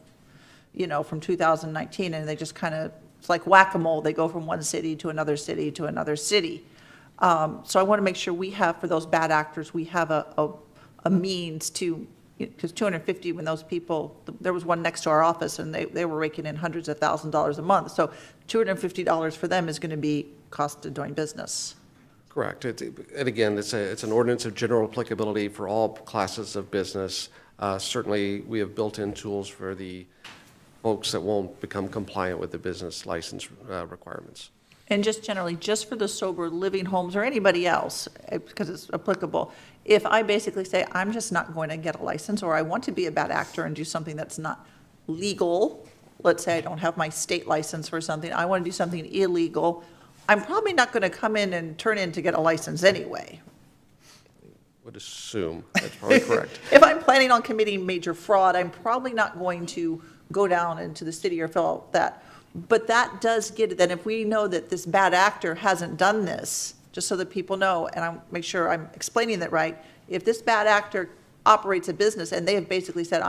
from 2019, and they just kind of, it's like whack-a-mole. They go from one city to another city to another city. So I want to make sure we have, for those bad actors, we have a means to, because 250, when those people, there was one next to our office, and they were raking in hundreds of $1,000s a month. So $250 for them is going to be cost of doing business. Correct. And again, it's an ordinance of general applicability for all classes of business. Certainly, we have built-in tools for the folks that won't become compliant with the business license requirements. And just generally, just for the sober living homes or anybody else, because it's applicable, if I basically say, I'm just not going to get a license, or I want to be a bad actor and do something that's not legal, let's say I don't have my state license for something, I want to do something illegal, I'm probably not going to come in and turn in to get a license anyway. Would assume that's probably correct. If I'm planning on committing major fraud, I'm probably not going to go down into the city or fill out that. But that does get it, that if we know that this bad actor hasn't done this, just so that people know, and I'll make sure I'm explaining that right, if this bad actor operates a business and they have basically said,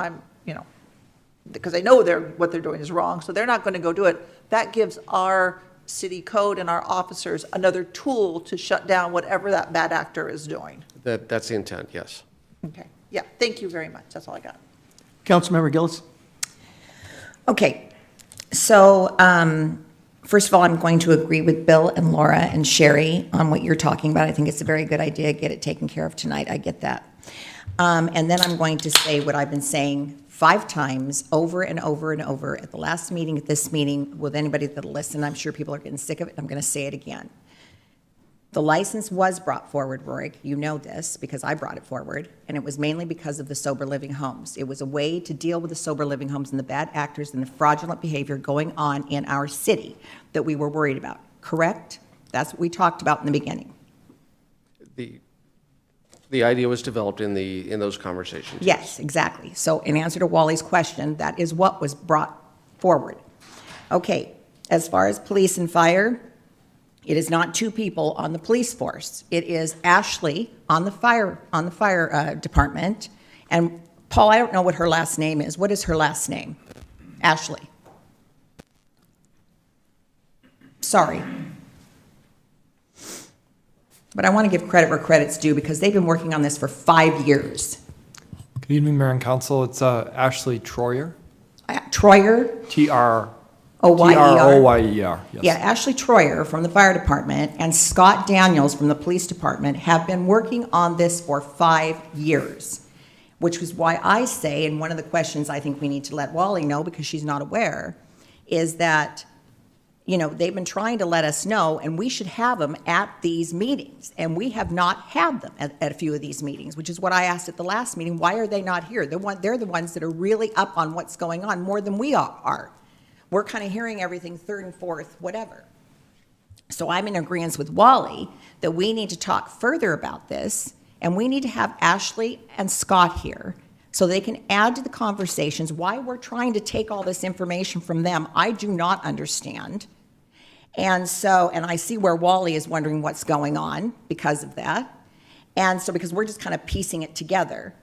because they know what they're doing is wrong, so they're not going to go do it, that gives our city code and our officers another tool to shut down whatever that bad actor is doing. That's the intent, yes. Okay, yeah, thank you very much, that's all I got. Councilmember Gillis? Okay, so first of all, I'm going to agree with Bill and Laura and Sherry on what you're talking about. I think it's a very good idea. Get it taken care of tonight. I get that. And then I'm going to say what I've been saying 5 times over and over and over at the last meeting, at this meeting, with anybody that'll listen. I'm sure people are getting sick of it. I'm going to say it again. The license was brought forward, Rory. You know this because I brought it forward, and it was mainly because of the sober living homes. It was a way to deal with the sober living homes and the bad actors and the fraudulent behavior going on in our city that we were worried about. Correct? That's what we talked about in the beginning. The idea was developed in those conversations. Yes, exactly. So in answer to Wally's question, that is what was brought forward. Okay, as far as police and fire, it is not 2 people on the police force. It is Ashley on the fire department. And Paul, I don't know what her last name is. What is her last name? Ashley. Sorry. But I want to give credit where credit's due because they've been working on this for 5 years. Good evening, Mayor and Council. It's Ashley Troyer. Troyer? T-R-O-Y-E-R. Yes. Yeah, Ashley Troyer from the fire department and Scott Daniels from the police department have been working on this for 5 years, which was why I say, and one of the questions I think we need to let Wally know because she's not aware, is that, they've been trying to let us know, and we should have them at these meetings, and we have not had them at a few of these meetings, which is what I asked at the last meeting. Why are they not here? They're the ones that are really up on what's going on more than we are. We're kind of hearing everything third and fourth, whatever. So I'm in agreement with Wally that we need to talk further about this, and we need to have Ashley and Scott here so they can add to the conversations. Why we're trying to take all this information from them, I do not understand. And I see where Wally is wondering what's going on because of that. And so because we're just kind of piecing it together.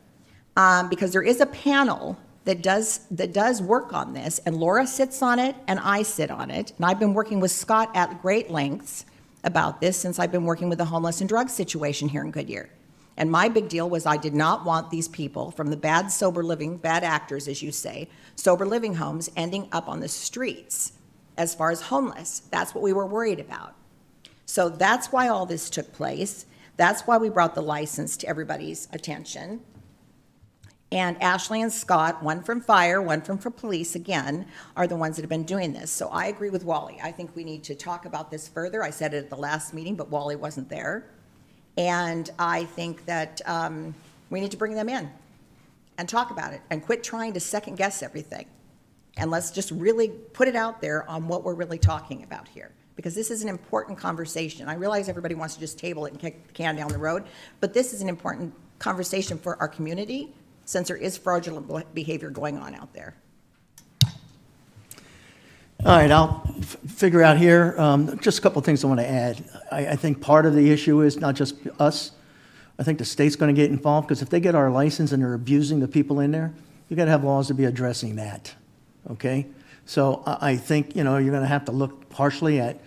Because there is a panel that does work on this, and Laura sits on it, and I sit on it. And I've been working with Scott at great lengths about this since I've been working with the homeless and drug situation here in Goodyear. And my big deal was I did not want these people from the bad actors, as you say, sober living homes ending up on the streets as far as homeless. That's what we were worried about. So that's why all this took place. That's why we brought the license to everybody's attention. And Ashley and Scott, one from fire, one from police, again, are the ones that have been doing this. So I agree with Wally. I think we need to talk about this further. I said it at the last meeting, but Wally wasn't there. And I think that we need to bring them in and talk about it and quit trying to second guess everything. And let's just really put it out there on what we're really talking about here. Because this is an important conversation. I realize everybody wants to just table it and kick the can down the road, but this is an important conversation for our community, since there is fraudulent behavior going on out there. All right, I'll figure out here, just a couple of things I want to add. I think part of the issue is not just us. I think the state's going to get involved, because if they get our license and they're abusing the people in there, you got to have laws to be addressing that, okay? So I think, you're going to have to look partially at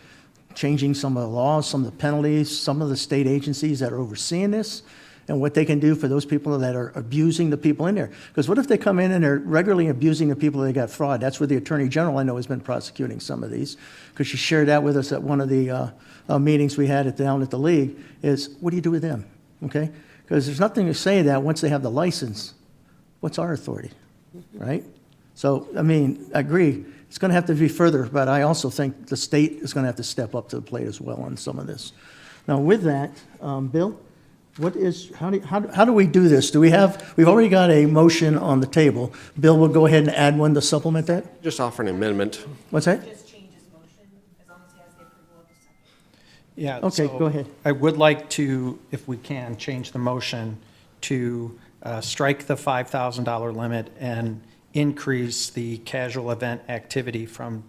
changing some of the laws, some of the penalties, some of the state agencies that are overseeing this, and what they can do for those people that are abusing the people in there. Because what if they come in and they're regularly abusing the people that got fraud? That's where the Attorney General, I know, has been prosecuting some of these, because she shared that with us at one of the meetings we had down at the league, is what do you do with them, okay? Because there's nothing to say that once they have the license, what's our authority, right? So, I agree, it's going to have to be further, but I also think the state is going to have to step up to the plate as well on some of this. Now, with that, Bill, how do we do this? We've already got a motion on the table. Bill will go ahead and add one to supplement that? Just offer an amendment. What's that? Yeah. Okay, so go ahead. I would like to, if we can, change the motion to strike the $5,000 limit and increase the casual event activity from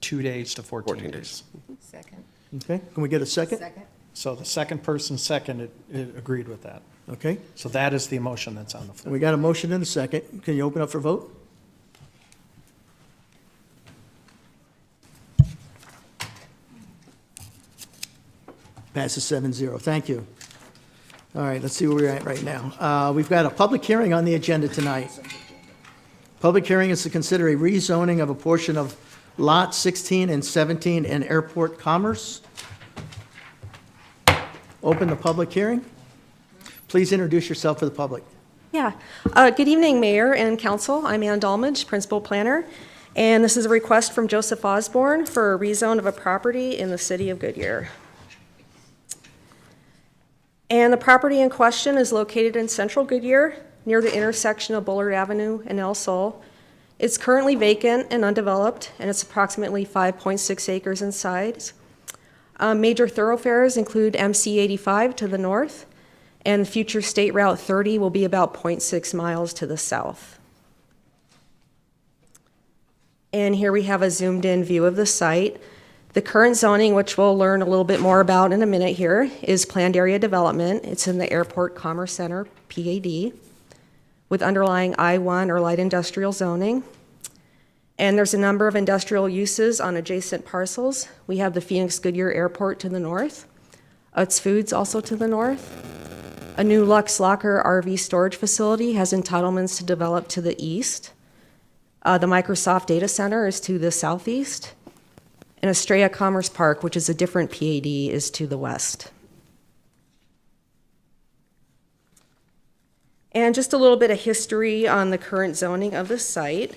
2 days to 14 days. Second. Okay, can we get a second? Second. So the second person seconded, agreed with that. Okay, So that is the motion that's on the floor. we got a motion and a second. Can you open up for vote? Passes 7-0. Thank you. All right, let's see where we're at right now. We've got a public hearing on the agenda tonight. Public hearing is to consider a rezoning of a portion of Lot 16 and 17 in Airport Commerce. Open the public hearing. Please introduce yourself for the public. Yeah. Good evening, Mayor and Council. I'm Ann Dolmage, Principal Planner, and this is a request from Joseph Osborne for a rezone of a property in the city of Goodyear. And the property in question is located in central Goodyear, near the intersection of Bullard Avenue and El Sol. It's currently vacant and undeveloped, and it's approximately 5.6 acres in size. Major thoroughfares include MC 85 to the north, and future State Route 30 will be about 0.6 miles to the south. And here we have a zoomed-in view of the site. The current zoning, which we'll learn a little bit more about in a minute here, is planned area development. It's in the Airport Commerce Center, PAD, with underlying I-1 or light industrial zoning. And there's a number of industrial uses on adjacent parcels. We have the Phoenix Goodyear Airport to the north, Utz Foods also to the north. A new Lux Locker RV storage facility has entitlements to develop to the east. The Microsoft Data Center is to the southeast. And Estrella Commerce Park, which is a different PAD, is to the west. And just a little bit of history on the current zoning of the site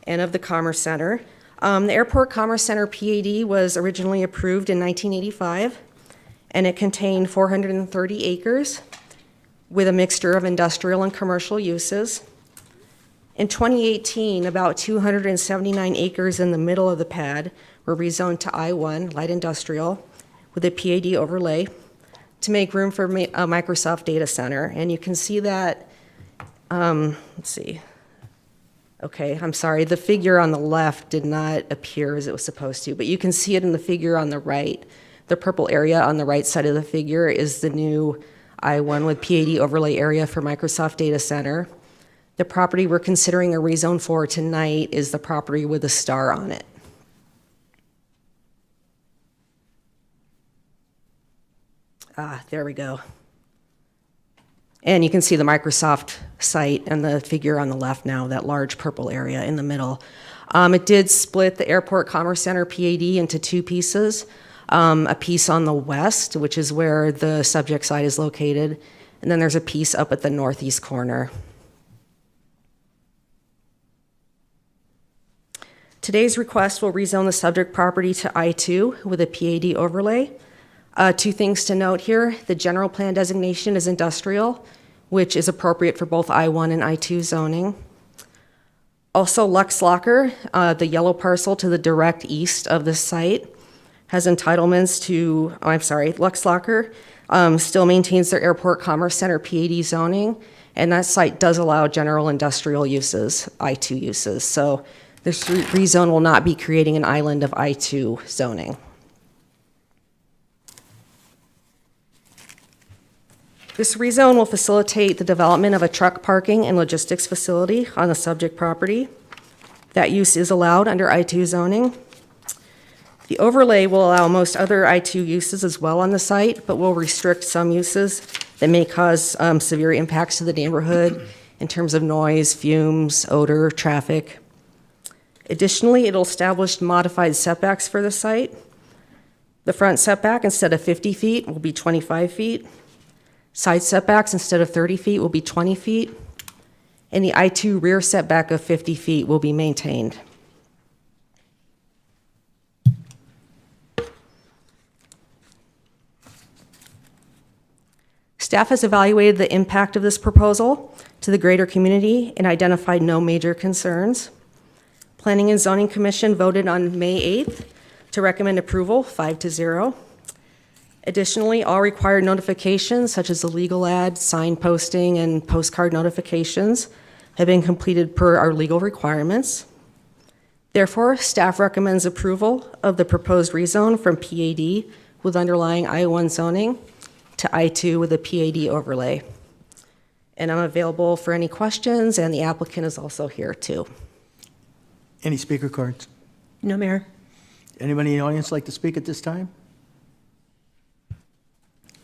and of the Commerce Center. The Airport Commerce Center PAD was originally approved in 1985, and it contained 430 acres with a mixture of industrial and commercial uses. In 2018, about 279 acres in the middle of the pad were rezoned to I-1, light industrial, with a PAD overlay to make room for a Microsoft data center. And you can see that, let's see. Okay, I'm sorry, the figure on the left did not appear as it was supposed to, but you can see it in the figure on the right. The purple area on the right side of the figure is the new I-1 with PAD overlay area for Microsoft Data Center. The property we're considering a rezone for tonight is the property with a star on it. There we go. And you can see the Microsoft site and the figure on the left now, that large purple area in the middle. It did split the Airport Commerce Center PAD into two pieces. A piece on the west, which is where the subject site is located, and then there's a piece up at the northeast corner. Today's request will rezone the subject property to I-2 with a PAD overlay. Two things to note here. The general plan designation is industrial, which is appropriate for both I-1 and I-2 zoning. Also, Lux Locker, the yellow parcel to the direct east of the site, has entitlements to, Lux Locker still maintains their Airport Commerce Center PAD zoning, and that site does allow general industrial uses, I-2 uses. So this rezone will not be creating an island of I-2 zoning. This rezone will facilitate the development of a truck parking and logistics facility on the subject property. That use is allowed under I-2 zoning. The overlay will allow most other I-2 uses as well on the site, but will restrict some uses that may cause severe impacts to the neighborhood in terms of noise, fumes, odor, traffic. Additionally, it'll establish modified setbacks for the site. The front setback, instead of 50 feet, will be 25 feet. Side setbacks, instead of 30 feet, will be 20 feet. And the I-2 rear setback of 50 feet will be maintained. Staff has evaluated the impact of this proposal to the greater community and identified no major concerns. Planning and Zoning Commission voted on May 8th to recommend approval, 5-0. Additionally, all required notifications, such as the legal ad, sign posting, and postcard notifications, have been completed per our legal requirements. Therefore, staff recommends approval of the proposed rezone from PAD with underlying I-1 zoning to I-2 with a PAD overlay. And I'm available for any questions, and the applicant is also here too. Any speaker cards? No, Mayor. Anybody in the audience like to speak at this time?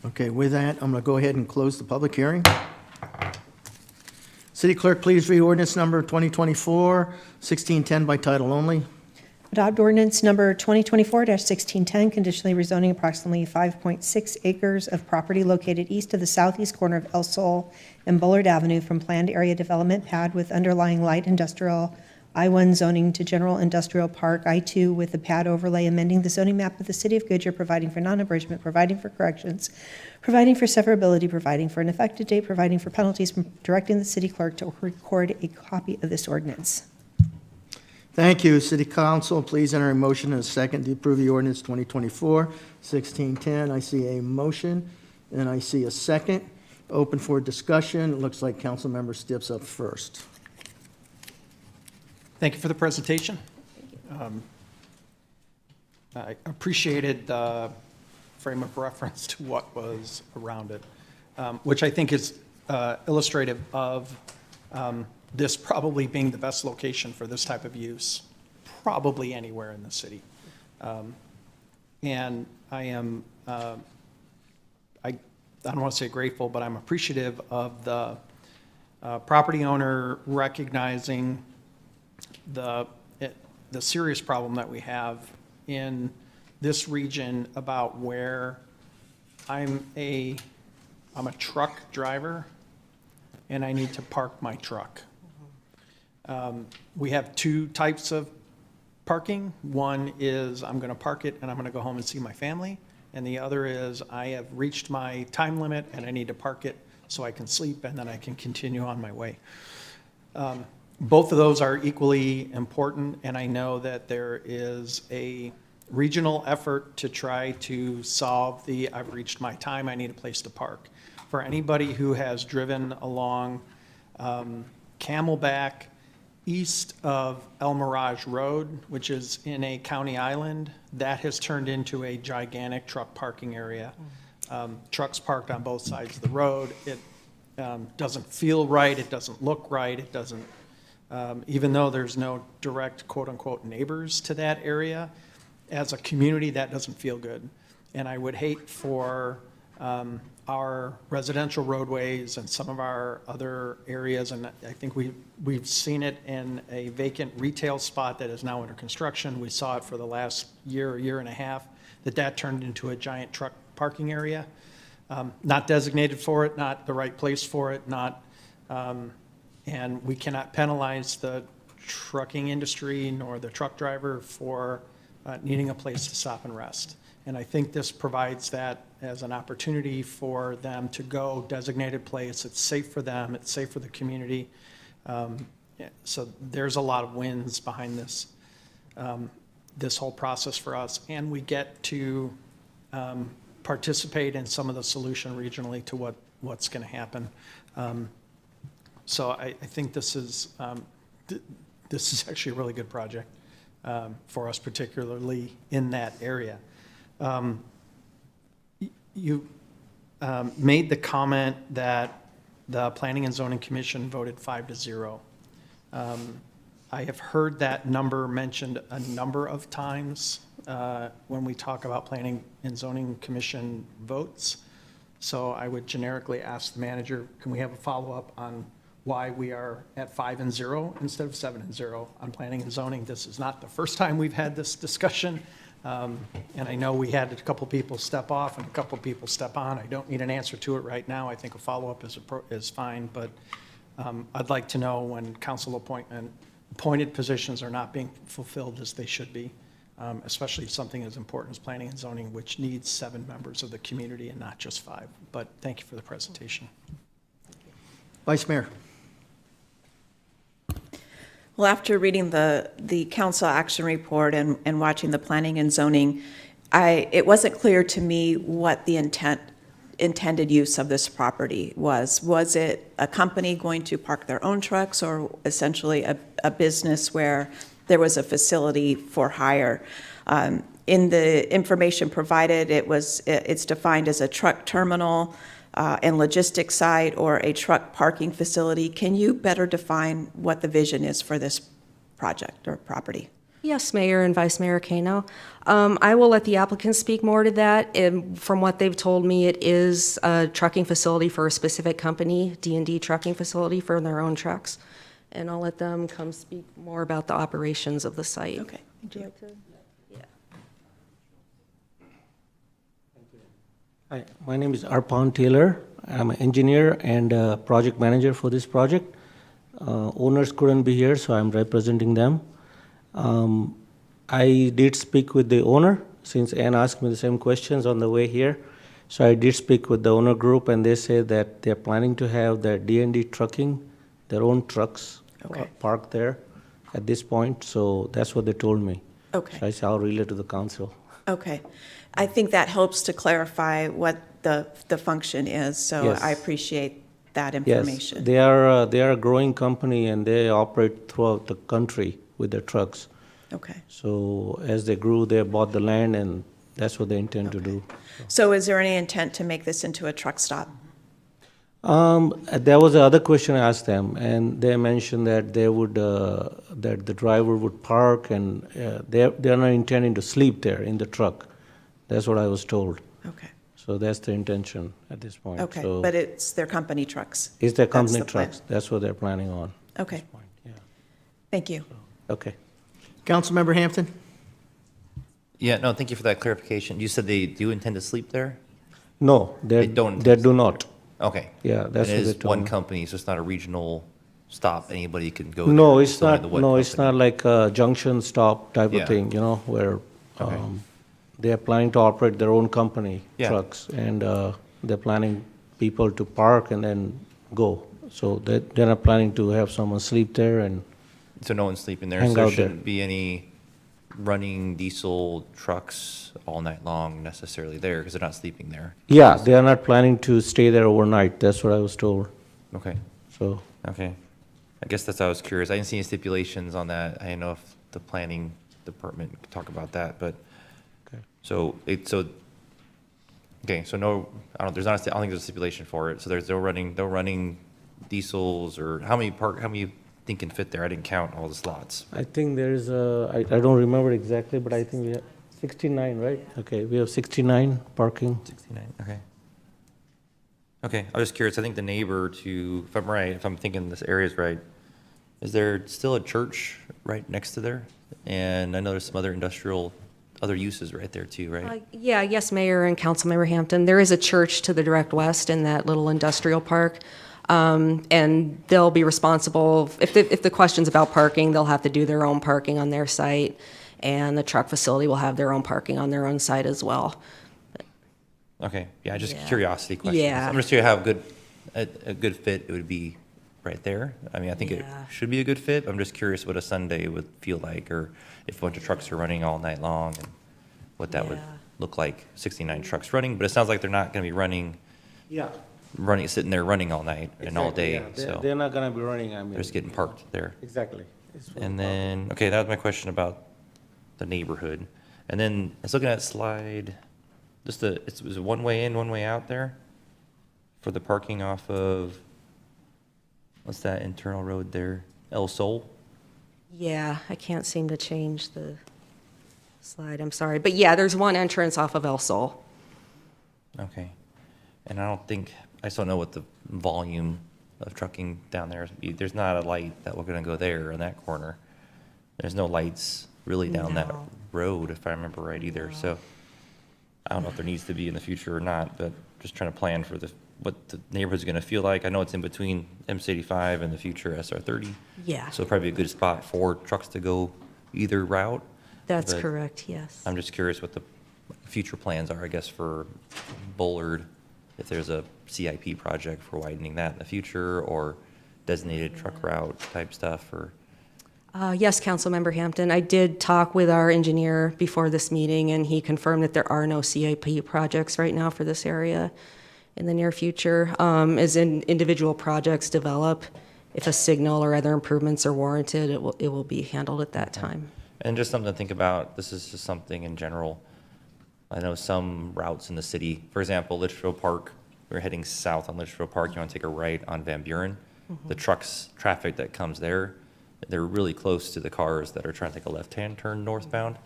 Okay, with that, I'm going to go ahead and close the public hearing. City Clerk, please read ordinance number 2024-1610 by title only. Adopt ordinance number 2024-1610, conditionally rezoning approximately 5.6 acres of property located east of the southeast corner of El Sol and Bullard Avenue from planned area development pad with underlying light industrial I-1 zoning to general industrial park I-2 with the pad overlay, amending the zoning map of the city of Goodyear, providing for non-abridgment, providing for corrections, providing for severability, providing for an effective date, providing for penalties, directing the city clerk to record a copy of this ordinance. Thank you. City Council, please enter a motion and a second to approve the ordinance 2024-1610. I see a motion and I see a second. Open for discussion. It looks like Councilmember Stipp's up first. Thank you for the presentation. I appreciated the frame of reference to what was around it, which I think is illustrative of this probably being the best location for this type of use, probably anywhere in the city. And I am, I don't want to say grateful, but I'm appreciative of the property owner recognizing the serious problem that we have in this region about where I'm a truck driver and I need to park my truck. We have two types of parking. One is I'm going to park it and I'm going to go home and see my family. And the other is I have reached my time limit and I need to park it so I can sleep and then I can continue on my way. Both of those are equally important, and I know that there is a regional effort to try to solve the I've reached my time, I need a place to park. For anybody who has driven along Camelback east of El Mirage Road, which is in a county island, that has turned into a gigantic truck parking area. Trucks parked on both sides of the road. It doesn't feel right, it doesn't look right, it doesn't even though there's no direct quote-unquote neighbors to that area, as a community, that doesn't feel good. And I would hate for our residential roadways and some of our other areas, and I think we've seen it in a vacant retail spot that is now under construction. We saw it for the last year and a half, that turned into a giant truck parking area. Not designated for it, not the right place for it, not... and we cannot penalize the trucking industry nor the truck driver for needing a place to stop and rest. And I think this provides that as an opportunity for them to go designated place. It's safe for them, it's safe for the community. So there's a lot of wins behind this, this whole process for us. And we get to participate in some of the solution regionally to what's going to happen. So I think this is actually a really good project for us, particularly in that area. You made the comment that the Planning and Zoning Commission voted 5-0. I have heard that number mentioned a number of times when we talk about Planning and Zoning Commission votes. So I would generically ask the manager, can we have a follow-up on why we are at 5-0 instead of 7-0 on planning and zoning? This is not the first time we've had this discussion. And I know we had a couple people step off and a couple people step on. I don't need an answer to it right now. I think a follow-up is fine, but I'd like to know when council appointed positions are not being fulfilled as they should be, especially something as important as planning and zoning, which needs 7 members of the community and not just 5. But thank you for the presentation. Vice Mayor. Well, after reading the council action report and watching the planning and zoning, it wasn't clear to me what the intended use of this property was. Was it a company going to park their own trucks, or essentially a business where there was a facility for hire? In the information provided, it's defined as a truck terminal and logistics site or a truck parking facility. Can you better define what the vision is for this project or property? Yes, Mayor and Vice Mayor Kano. I will let the applicant speak more to that. From what they've told me, it is a trucking facility for a specific company, D&D Trucking Facility for their own trucks. And I'll let them come speak more about the operations of the site. Okay. Would you like to? Yeah. Hi, my name is Arpan Taylor. I'm an engineer and project manager for this project. Owners couldn't be here, so I'm representing them. I did speak with the owner, since Ann asked me the same questions on the way here. So I did speak with the owner group, and they say that they're planning to have their D&D Trucking, their own trucks parked there at this point. So that's what they told me. Okay. So I said I'll relay to the council. Okay. I think that helps to clarify what the function is, so Yes. I appreciate that information. Yes, they are a growing company, and they operate throughout the country with their trucks. Okay. So as they grew, they bought the land, and that's what they intend to do. So is there any intent to make this into a truck stop? There was another question I asked them, and they mentioned that they would, that the driver would park, and they're not intending to sleep there in the truck. That's what I was told. Okay. So that's the intention at this point. Okay, So but it's their company trucks? it's their That's company the plan. trucks. That's what they're planning on. Okay. Thank you. Okay. Councilmember Hampton? Yeah, no, thank you for that clarification. You said they do intend to sleep there? No, They don't They do not. Okay. Yeah, that's And what it they is told one me. company, so it's not a regional stop, anybody can go there. No, it's only not. the one No, it's company. not like a junction stop type Yeah. of thing. You know, where Okay. they are planning to operate their own company Yeah. trucks, and they're planning people to park and then go. So they're not planning to have someone sleep there and. So no one's sleeping there, Hang so there out there. shouldn't be any running diesel trucks all night long necessarily there, because they're not sleeping there. Yeah, they are not planning to stay there overnight. That's what I was told. Okay. So. Okay. I guess that's why I was curious. I didn't see any stipulations on that. I didn't know if the planning department could talk about that, but. Okay. So okay, so no, I don't think there's a stipulation for it. So there's no running diesels, or how many you think can fit there? I didn't count all the slots. I think there is I don't remember exactly, but I think we have 69, right? Okay, we have 69 parking. 69, okay. Okay, I was just curious. I think the neighbor to, if I'm right, if I'm thinking this area is right, is there still a church right next to there? And I know there's some other uses right there too, right? Yes, Mayor and Councilmember Hampton. There is a church to the direct west in that little industrial park. And they'll be responsible, if the question's about parking, they'll have to do their own parking on their site, and the truck facility will have their own parking on their own site as well. Okay, yeah, just Yeah. curiosity questions. Yeah. I'm just curious how good, a good fit it would be right there. I mean, I think it Yeah. should be a good fit. I'm just curious what a Sunday would feel like, or if a bunch of trucks are running all night long, and what that would Yeah. look like, 69 trucks running. But it sounds like they're not gonna be running, Yeah. sitting there running all night and all exactly, day, yeah. They're- so They're not gonna be running, I mean. they're just getting parked there. Exactly. It's for And parking. then, okay, that was my question about the neighborhood. And then I was looking at slide, it was one way in, one way out there for the parking off of, what's that internal road there? El Sol? Yeah, I can't seem to change the slide, I'm sorry. But yeah, there's one entrance off of El Sol. Okay. And I don't think, I just don't know what the volume of trucking down there is. There's not a light that we're gonna go there on that corner. There's no lights really down that No. road, if I remember right either, so I don't know if there needs to be in the future or not, but just trying to plan for what the neighborhood's gonna feel like. I know it's in between MC85 and the future SR30. Yeah. So probably a good spot for trucks to go either route. That's but correct, yes. I'm just curious what the future plans are, I guess, for Bullard, if there's a CIP project for widening that in the future, or designated truck route type stuff, or, Yes, Councilmember Hampton, I did talk with our engineer before this meeting, and he confirmed that there are no CIP projects right now for this area in the near future. As individual projects develop, if a signal or other improvements are warranted, it will be handled at that time. and just something to think about. This is just something in general. I know some routes in the city, for example, Litchfield Park, we're heading south on Litchfield Park, you want to take a right on Van Buren. The traffic that comes there, they're really close to the cars that are trying to take a left-hand turn northbound.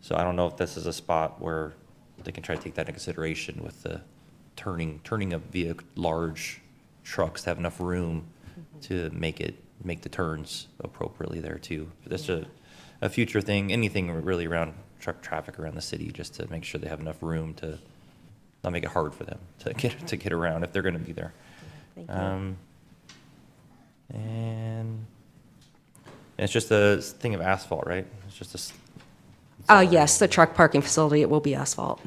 So I don't know if this is a spot where they can try to take that into consideration with the turning of large trucks to have enough room to make the turns appropriately there too. That's a future thing, anything really around truck traffic around the city, just to make sure they have enough room to not make it hard for them to get around if they're gonna be there. Thank you. And it's just a thing of asphalt, right? It's just a. it's Yes, the truck parking facility, it will be asphalt.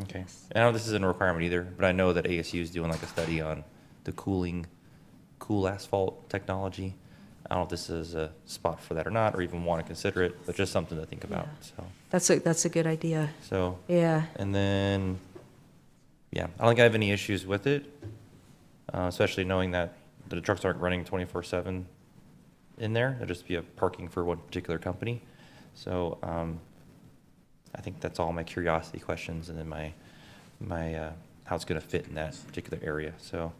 Okay. I know this isn't a requirement either, but I know that ASU is doing like a study on the cool asphalt technology. I don't know if this is a spot for that or not, or even want to consider it, but just something to think about, so. That's a good idea. So. Yeah. And then, yeah, I don't think I have any issues with it, especially knowing that the trucks aren't running 24/7 in there. It'll just be a parking for one particular company. So, I think that's all my curiosity questions, and then my how it's gonna fit in that particular area. So,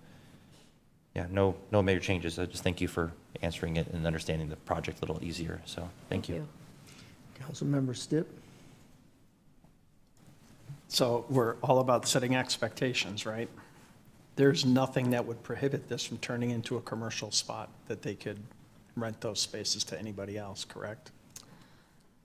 yeah, no major changes. I just thank you for answering it and understanding the project a little easier. So, thank you. Councilmember Stipp? So we're all about setting expectations, right? There's nothing that would prohibit this from turning into a commercial spot, that they could rent those spaces to anybody else, correct?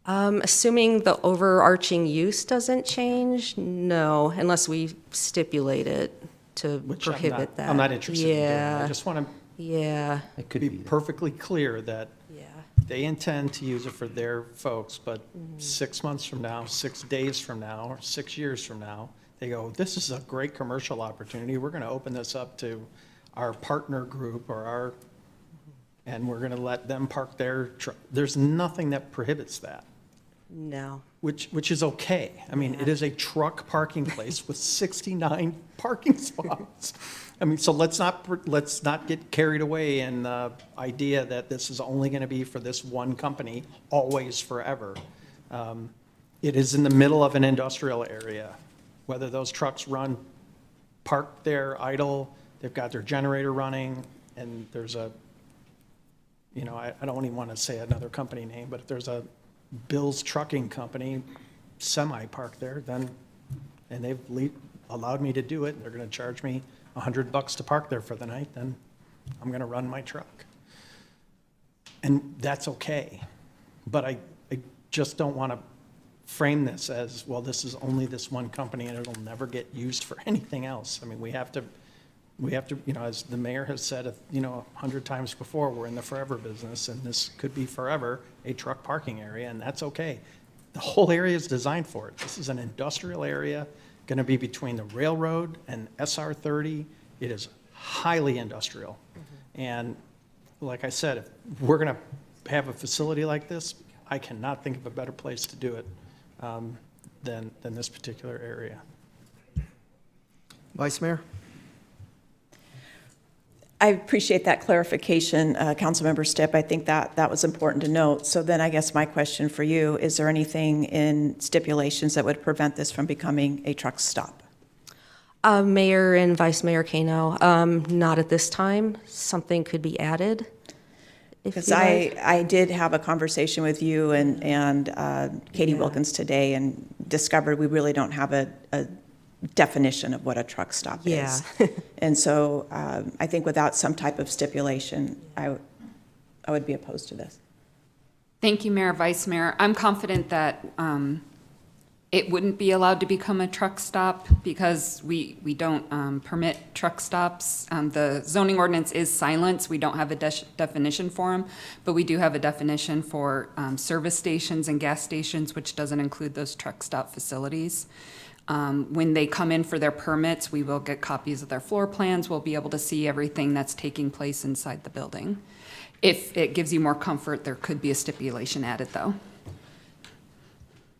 Assuming the overarching use doesn't change, no, unless we stipulate it to Which I'm prohibit not- that. I'm not interested in doing. I Yeah, just want yeah, It to could be be. perfectly clear that yeah. they intend to use it for their folks, but 6 months from now, 6 days from now, or 6 years from now, they go, this is a great commercial opportunity, we're gonna open this up to our partner group or and we're gonna let them park their truck. There's nothing that prohibits that, No. which is okay. I mean, it is a truck parking place with 69 parking spots. I mean, so let's not get carried away in the idea that this is only gonna be for this one company, always forever. It is in the middle of an industrial area. Whether those trucks run, parked there idle, they've got their generator running, and there's a, I don't even want to say another company name, but if there's a Bill's Trucking Company semi-parked there, then, and they've allowed me to do it, they're going to charge me $100 to park there for the night, then I'm going to run my truck. And that's okay. But I just don't want to frame this as, well, this is only this one company and it'll never get used for anything else. I mean, we have to we have to, as the mayor has said, 100 times before, we're in the forever business, and this could be forever a truck parking area, and that's okay. The whole area is designed for it. This is an industrial area, going to be between the railroad and SR 30. It is highly industrial. And like I said, if we're going to have a facility like this, I cannot think of a better place to do it than this particular area. Vice Mayor? I appreciate that clarification, Councilmember Stipp. I think that was important to note. So then I guess my question for you, is there anything in stipulations that would prevent this from becoming a truck stop? Mayor and Vice Mayor Kano, not at this time. Something could be added. Because I did have a conversation with you and Katie Wilkins today and discovered we really don't have a definition of what a truck stop is. And so I think without some type of stipulation, I would be opposed to this. Thank you, Mayor, Vice Mayor. I'm confident that it wouldn't be allowed to become a truck stop because we don't permit truck stops. The zoning ordinance is silent. We don't have a definition for them, but we do have a definition for service stations and gas stations, which doesn't include those truck stop facilities. When they come in for their permits, we will get copies of their floor plans. We'll be able to see everything that's taking place inside the building. If it gives you more comfort, there could be a stipulation added, though.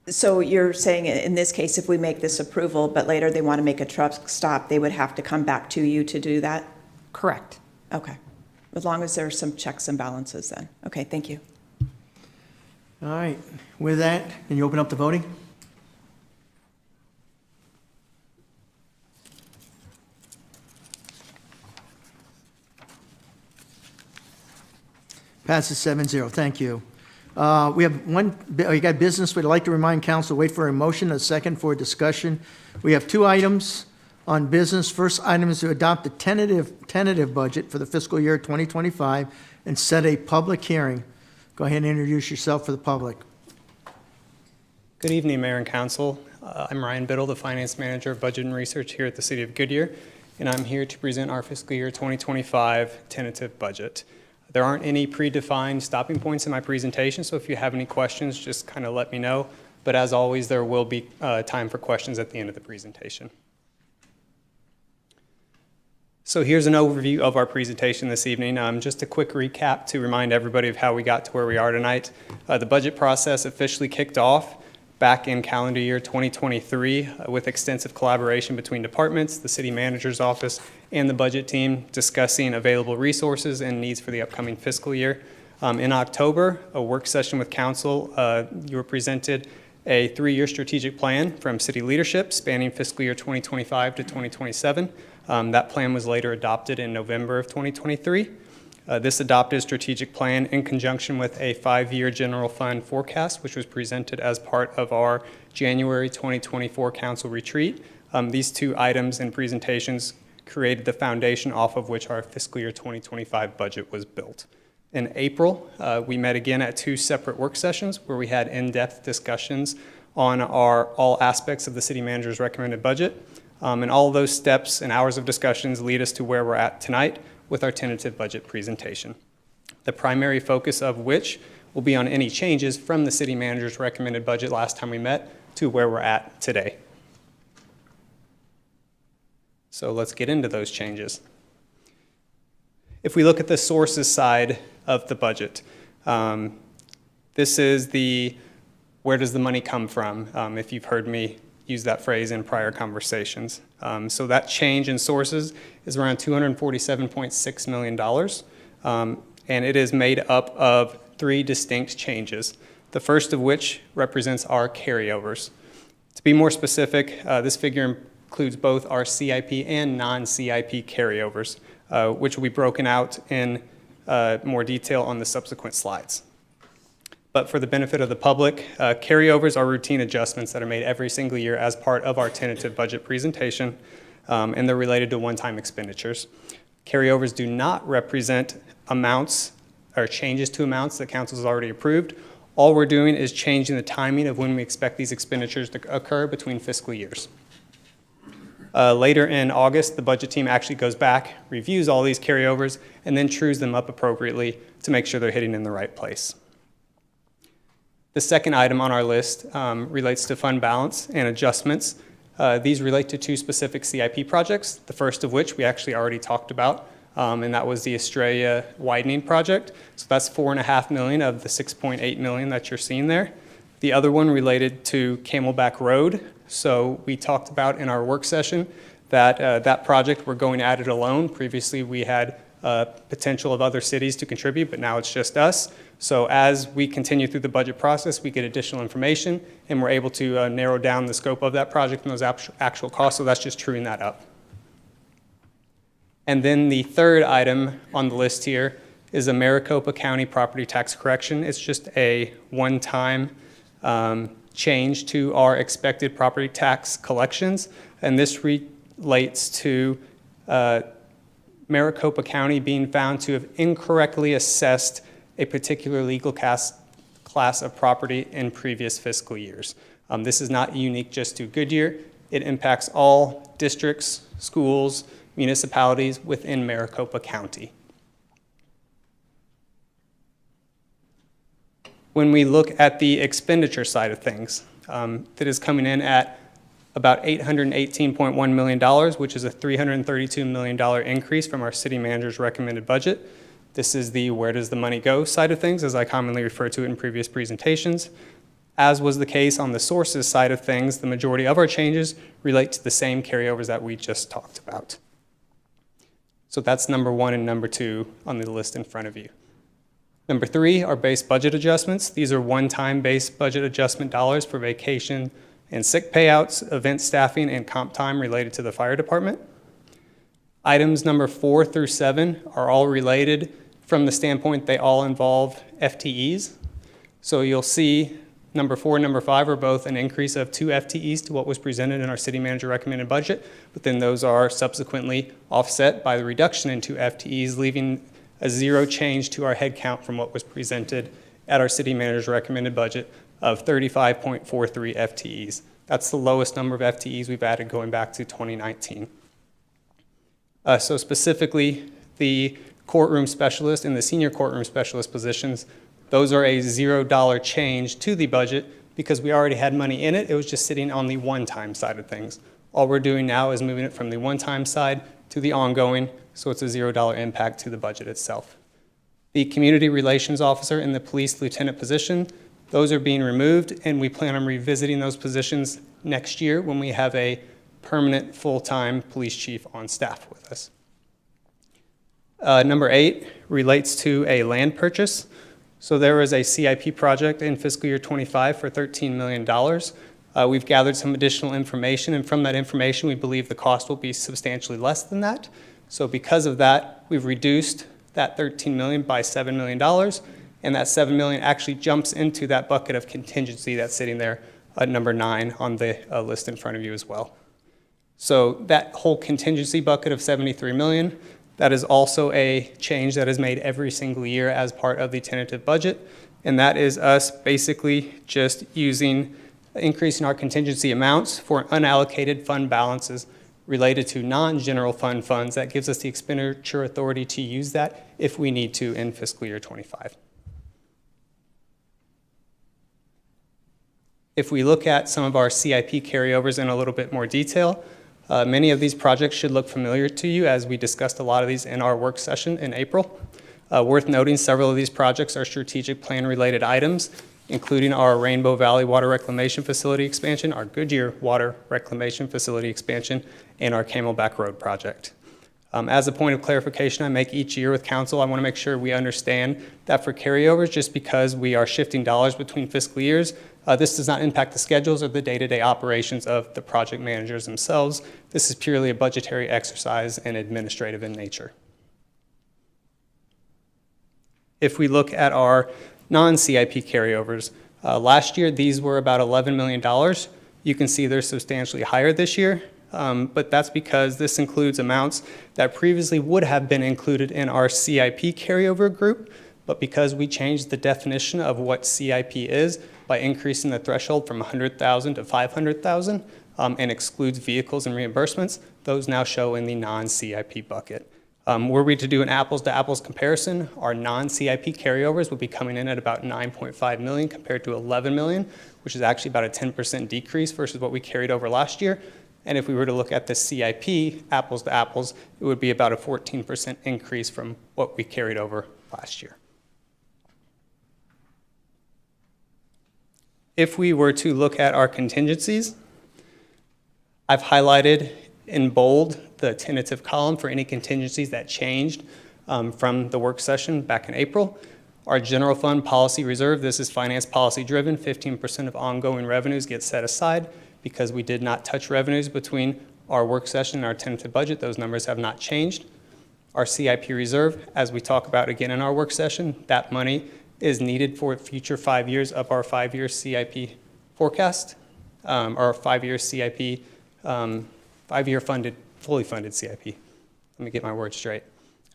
So you're saying in this case, if we make this approval, but later they want to make a truck stop, they would have to come back to you to do that? Correct. Okay. As long as there are some checks and balances then. Okay, thank you. All right. With that, can you open up the voting? Passes 7-0. Thank you. We have you got business. We'd like to remind council, wait for a motion, a second for discussion. We have two items on business. First item is to adopt the tentative budget for the fiscal year 2025 and set a public hearing. Go ahead and introduce yourself for the public. Good evening, Mayor and Council. I'm Ryan Biddle, the Finance Manager of Budget and Research here at the City of Goodyear, and I'm here to present our fiscal year 2025 tentative budget. There aren't any predefined stopping points in my presentation, so if you have any questions, just kind of let me know. But as always, there will be time for questions at the end of the presentation. So here's an overview of our presentation this evening. Just a quick recap to remind everybody of how we got to where we are tonight. The budget process officially kicked off back in calendar year 2023 with extensive collaboration between departments, the city manager's office, and the budget team discussing available resources and needs for the upcoming fiscal year. In October, a work session with council, you were presented a 3-year strategic plan from city leadership spanning fiscal year 2025 to 2027. That plan was later adopted in November of 2023. This adopted strategic plan in conjunction with a 5-year general fund forecast, which was presented as part of our January 2024 council retreat. These two items and presentations created the foundation off of which our fiscal year 2025 budget was built. In April, we met again at 2 separate work sessions where we had in-depth discussions on all aspects of the city manager's recommended budget. And all of those steps and hours of discussions lead us to where we're at tonight with our tentative budget presentation. The primary focus of which will be on any changes from the city manager's recommended budget last time we met to where we're at today. So let's get into those changes. If we look at the sources side of the budget, this is the where does the money come from, if you've heard me use that phrase in prior conversations. So that change in sources is around $247.6 million, and it is made up of 3 distinct changes, the first of which represents our carryovers. To be more specific, this figure includes both our CIP and non-CIP carryovers, which will be broken out in more detail on the subsequent slides. But for the benefit of the public, carryovers are routine adjustments that are made every single year as part of our tentative budget presentation, and they're related to one-time expenditures. Carryovers do not represent amounts or changes to amounts that council has already approved. All we're doing is changing the timing of when we expect these expenditures to occur between fiscal years. Later in August, the budget team actually goes back, reviews all these carryovers, and then trues them up appropriately to make sure they're hitting in the right place. The second item on our list relates to fund balance and adjustments. These relate to two specific CIP projects, the first of which we actually already talked about, and that was the Estrella widening project. So that's $4.5 million of the $6.8 million that you're seeing there. The other one related to Camelback Road. So we talked about in our work session that that project, we're going at it alone. Previously, we had potential of other cities to contribute, but now it's just us. So as we continue through the budget process, we get additional information, and we're able to narrow down the scope of that project and those actual costs. So that's just truing that up. And then the third item on the list here is a Maricopa County property tax correction. It's just a one-time change to our expected property tax collections, and this relates to Maricopa County being found to have incorrectly assessed a particular legal class of property in previous fiscal years. This is not unique just to Goodyear. It impacts all districts, schools, municipalities within Maricopa County. When we look at the expenditure side of things, that is coming in at about $818.1 million, which is a $332 million increase from our city manager's recommended budget. This is the where does the money go side of things, as I commonly refer to it in previous presentations. As was the case on the sources side of things, the majority of our changes relate to the same carryovers that we just talked about. So that's number one and number two on the list in front of you. Number three are base budget adjustments. These are one-time base budget adjustment dollars for vacation and sick payouts, event staffing, and comp time related to the fire department. Items number 4 through 7 are all related from the standpoint they all involve FTEs. So you'll see number 4 and number 5 are both an increase of 2 FTEs to what was presented in our city manager recommended budget, but then those are subsequently offset by the reduction in 2 FTEs, leaving a 0 change to our head count from what was presented at our city manager's recommended budget of 35.43 FTEs. That's the lowest number of FTEs we've added going back to 2019. So specifically, the courtroom specialist and the senior courtroom specialist positions, those are a $0 change to the budget because we already had money in it. It was just sitting on the one-time side of things. All we're doing now is moving it from the one-time side to the ongoing, so it's a $0 impact to the budget itself. The community relations officer and the police lieutenant position, those are being removed, and we plan on revisiting those positions next year when we have a permanent full-time police chief on staff with us. Number 8 relates to a land purchase. So there was a CIP project in fiscal year 25 for $13 million. We've gathered some additional information, and from that information, we believe the cost will be substantially less than that. So because of that, we've reduced that $13 million by $7 million, and that $7 million actually jumps into that bucket of contingency that's sitting there at number 9 on the list in front of you as well. So that whole contingency bucket of $73 million, that is also a change that is made every single year as part of the tentative budget, and that is us basically just increasing our contingency amounts for unallocated fund balances related to non-general fund funds. That gives us the expenditure authority to use that if we need to in fiscal year 25. If we look at some of our CIP carryovers in a little bit more detail, many of these projects should look familiar to you as we discussed a lot of these in our work session in April. Worth noting, several of these projects are strategic plan related items, including our Rainbow Valley Water Reclamation Facility expansion, our Goodyear Water Reclamation Facility expansion, and our Camelback Road project. As a point of clarification I make each year with council, I want to make sure we understand that for carryovers, just because we are shifting dollars between fiscal years, this does not impact the schedules or the day-to-day operations of the project managers themselves. This is purely a budgetary exercise and administrative in nature. If we look at our non-CIP carryovers, last year these were about $11 million. You can see they're substantially higher this year, but that's because this includes amounts that previously would have been included in our CIP carryover group, but because we changed the definition of what CIP is by increasing the threshold from $100,000 to $500,000, and excludes vehicles and reimbursements. Those now show in the non-CIP bucket. Were we to do an apples-to-apples comparison, our non-CIP carryovers would be coming in at about 9.5 million compared to 11 million, which is actually about a 10% decrease versus what we carried over last year. And if we were to look at the CIP, apples to apples, it would be about a 14% increase from what we carried over last year. If we were to look at our contingencies, I've highlighted in bold the tentative column for any contingencies that changed from the work session back in April. Our general fund policy reserve, this is finance policy driven, 15% of ongoing revenues get set aside because we did not touch revenues between our work session and our tentative budget. Those numbers have not changed. Our CIP reserve, as we talk about again in our work session, that money is needed for future 5 years of our 5-year CIP forecast, or 5-year CIP, 5-year funded, fully funded CIP. Let me get my words straight.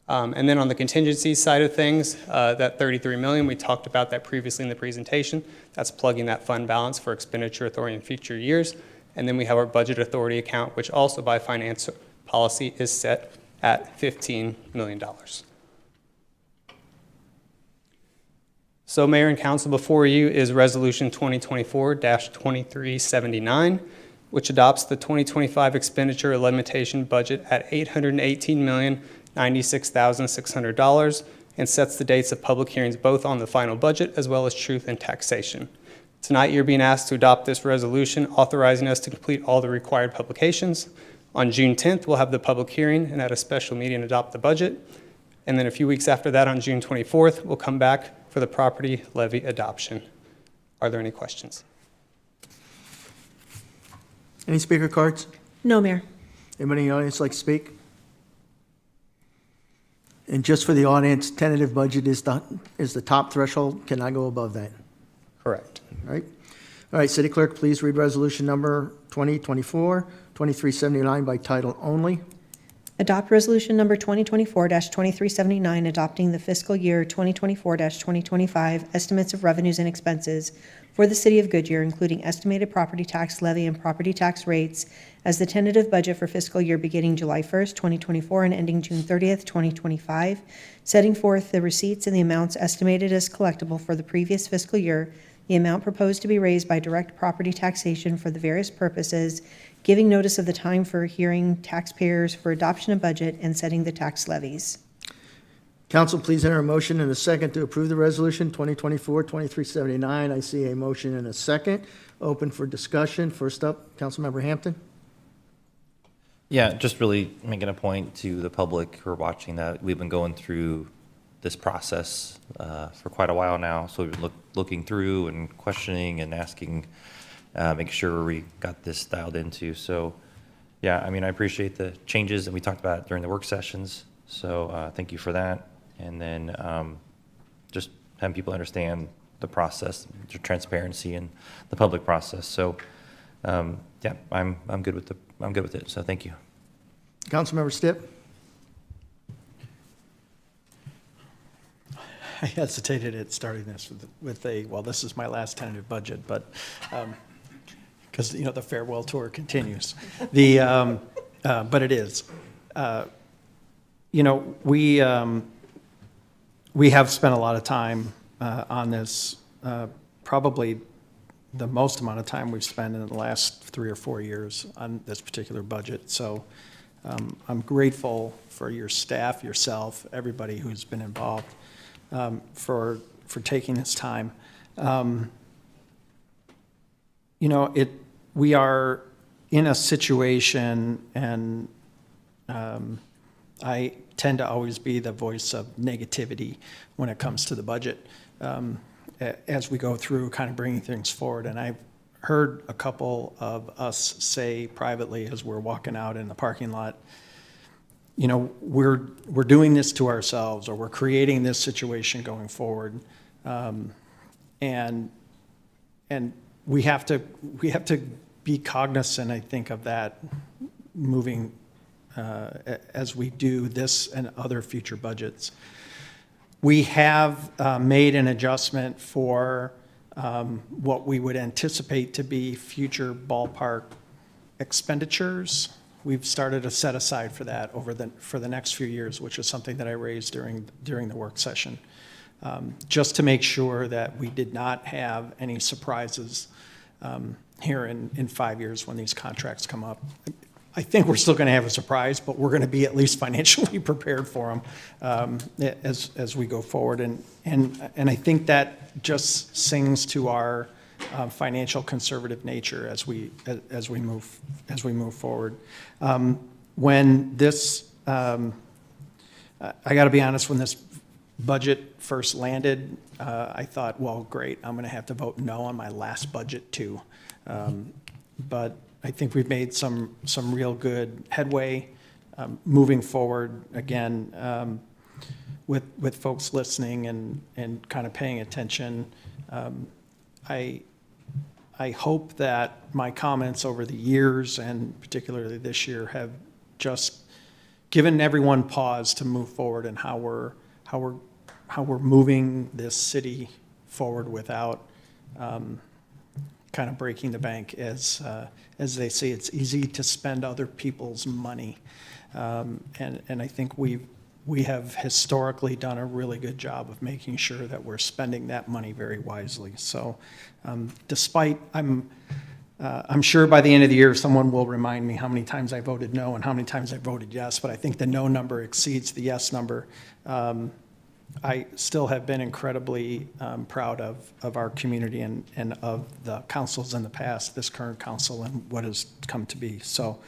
And then on the contingency side of things, that 33 million, we talked about that previously in the presentation. That's plugging that fund balance for expenditure authority in future years. And then we have our budget authority account, which also by finance policy is set at $15 million. So Mayor and Council, before you is Resolution 2024-2379, which adopts the 2025 expenditure limitation budget at $818,096,600 and sets the dates of public hearings both on the final budget as well as truth and taxation. Tonight, you're being asked to adopt this resolution authorizing us to complete all the required publications. On June 10th, we'll have the public hearing and at a special meeting adopt the budget. And then a few weeks after that, on June 24th, we'll come back for the property levy adoption. Are there any questions? Any speaker cards? No, Mayor. Anybody in the audience like to speak? And just for the audience, tentative budget is the top threshold, cannot go above that. Correct. All right. All right, City Clerk, please read resolution number 2024-2379 by title only. Adopt resolution number 2024-2379, adopting the fiscal year 2024-2025 estimates of revenues and expenses for the City of Goodyear, including estimated property tax levy and property tax rates as the tentative budget for fiscal year beginning July 1st, 2024 and ending June 30th, 2025, setting forth the receipts and the amounts estimated as collectible for the previous fiscal year, the amount proposed to be raised by direct property taxation for the various purposes, giving notice of the time for hearing taxpayers for adoption of budget, and setting the tax levies. Council, please enter a motion and a second to approve the resolution 2024-2379. I see a motion and a second. Open for discussion. First up, Councilmember Hampton. Yeah, just really making a point to the public who are watching that we've been going through this process for quite a while now. So we've been looking through and questioning and asking, making sure we got this dialed into. So yeah, I mean, I appreciate the changes that we talked about during the work sessions. So thank you for that. And then just having people understand the process, the transparency and the public process. So yeah, I'm good with it. So thank you. Councilmember Stipp. I hesitated at starting this with a, well, this is my last tentative budget, but, because, you know, the farewell tour continues. But it is. You know, we have spent a lot of time on this, probably the most amount of time we've spent in the last 3 or 4 years on this particular budget. So I'm grateful for your staff, yourself, everybody who's been involved. For taking this time. You know, we are in a situation, and I tend to always be the voice of negativity when it comes to the budget as we go through kind of bringing things forward. And I've heard a couple of us say privately as we're walking out in the parking lot, you know, we're doing this to ourselves, or we're creating this situation going forward, and we have to be cognizant, I think, of that moving as we do this and other future budgets. We have made an adjustment for what we would anticipate to be future ballpark expenditures, we've started a set aside for that for the next few years, which is something that I raised during the work session, just to make sure that we did not have any surprises here in 5 years when these contracts come up. I think we're still going to have a surprise, but we're going to be at least financially prepared for them as we go forward. And I think that just sings to our financial conservative nature as we move forward. When this, I got to be honest, when this budget first landed, I thought, well, great, I'm going to have to vote no on my last budget too. But I think we've made some real good headway moving forward, again, with folks listening and kind of paying attention. I hope that my comments over the years, and particularly this year, have just given everyone pause to move forward and how we're moving this city forward without kind of breaking the bank. As they say, it's easy to spend other people's money. And I think we have historically done a really good job of making sure that we're spending that money very wisely. So despite, I'm sure by the end of the year, someone will remind me how many times I voted no and how many times I voted yes, but I think the no number exceeds the yes number. I still have been incredibly proud of our community and of the councils in the past, this current council, and what has come to be. So,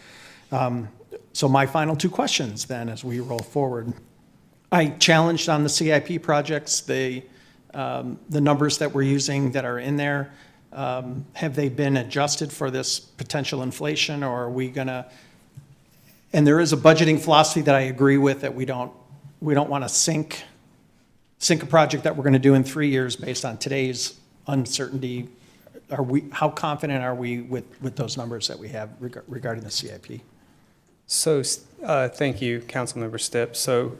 so my final two questions then as we roll forward. I challenged on the CIP projects, the numbers that we're using that are in there. Have they been adjusted for this potential inflation, or are we gonna, and there is a budgeting philosophy that I agree with, that we don't want to sink a project that we're going to do in 3 years based on today's uncertainty. How confident are we with those numbers that we have regarding the CIP? So, thank you, Councilmember Stipp. So,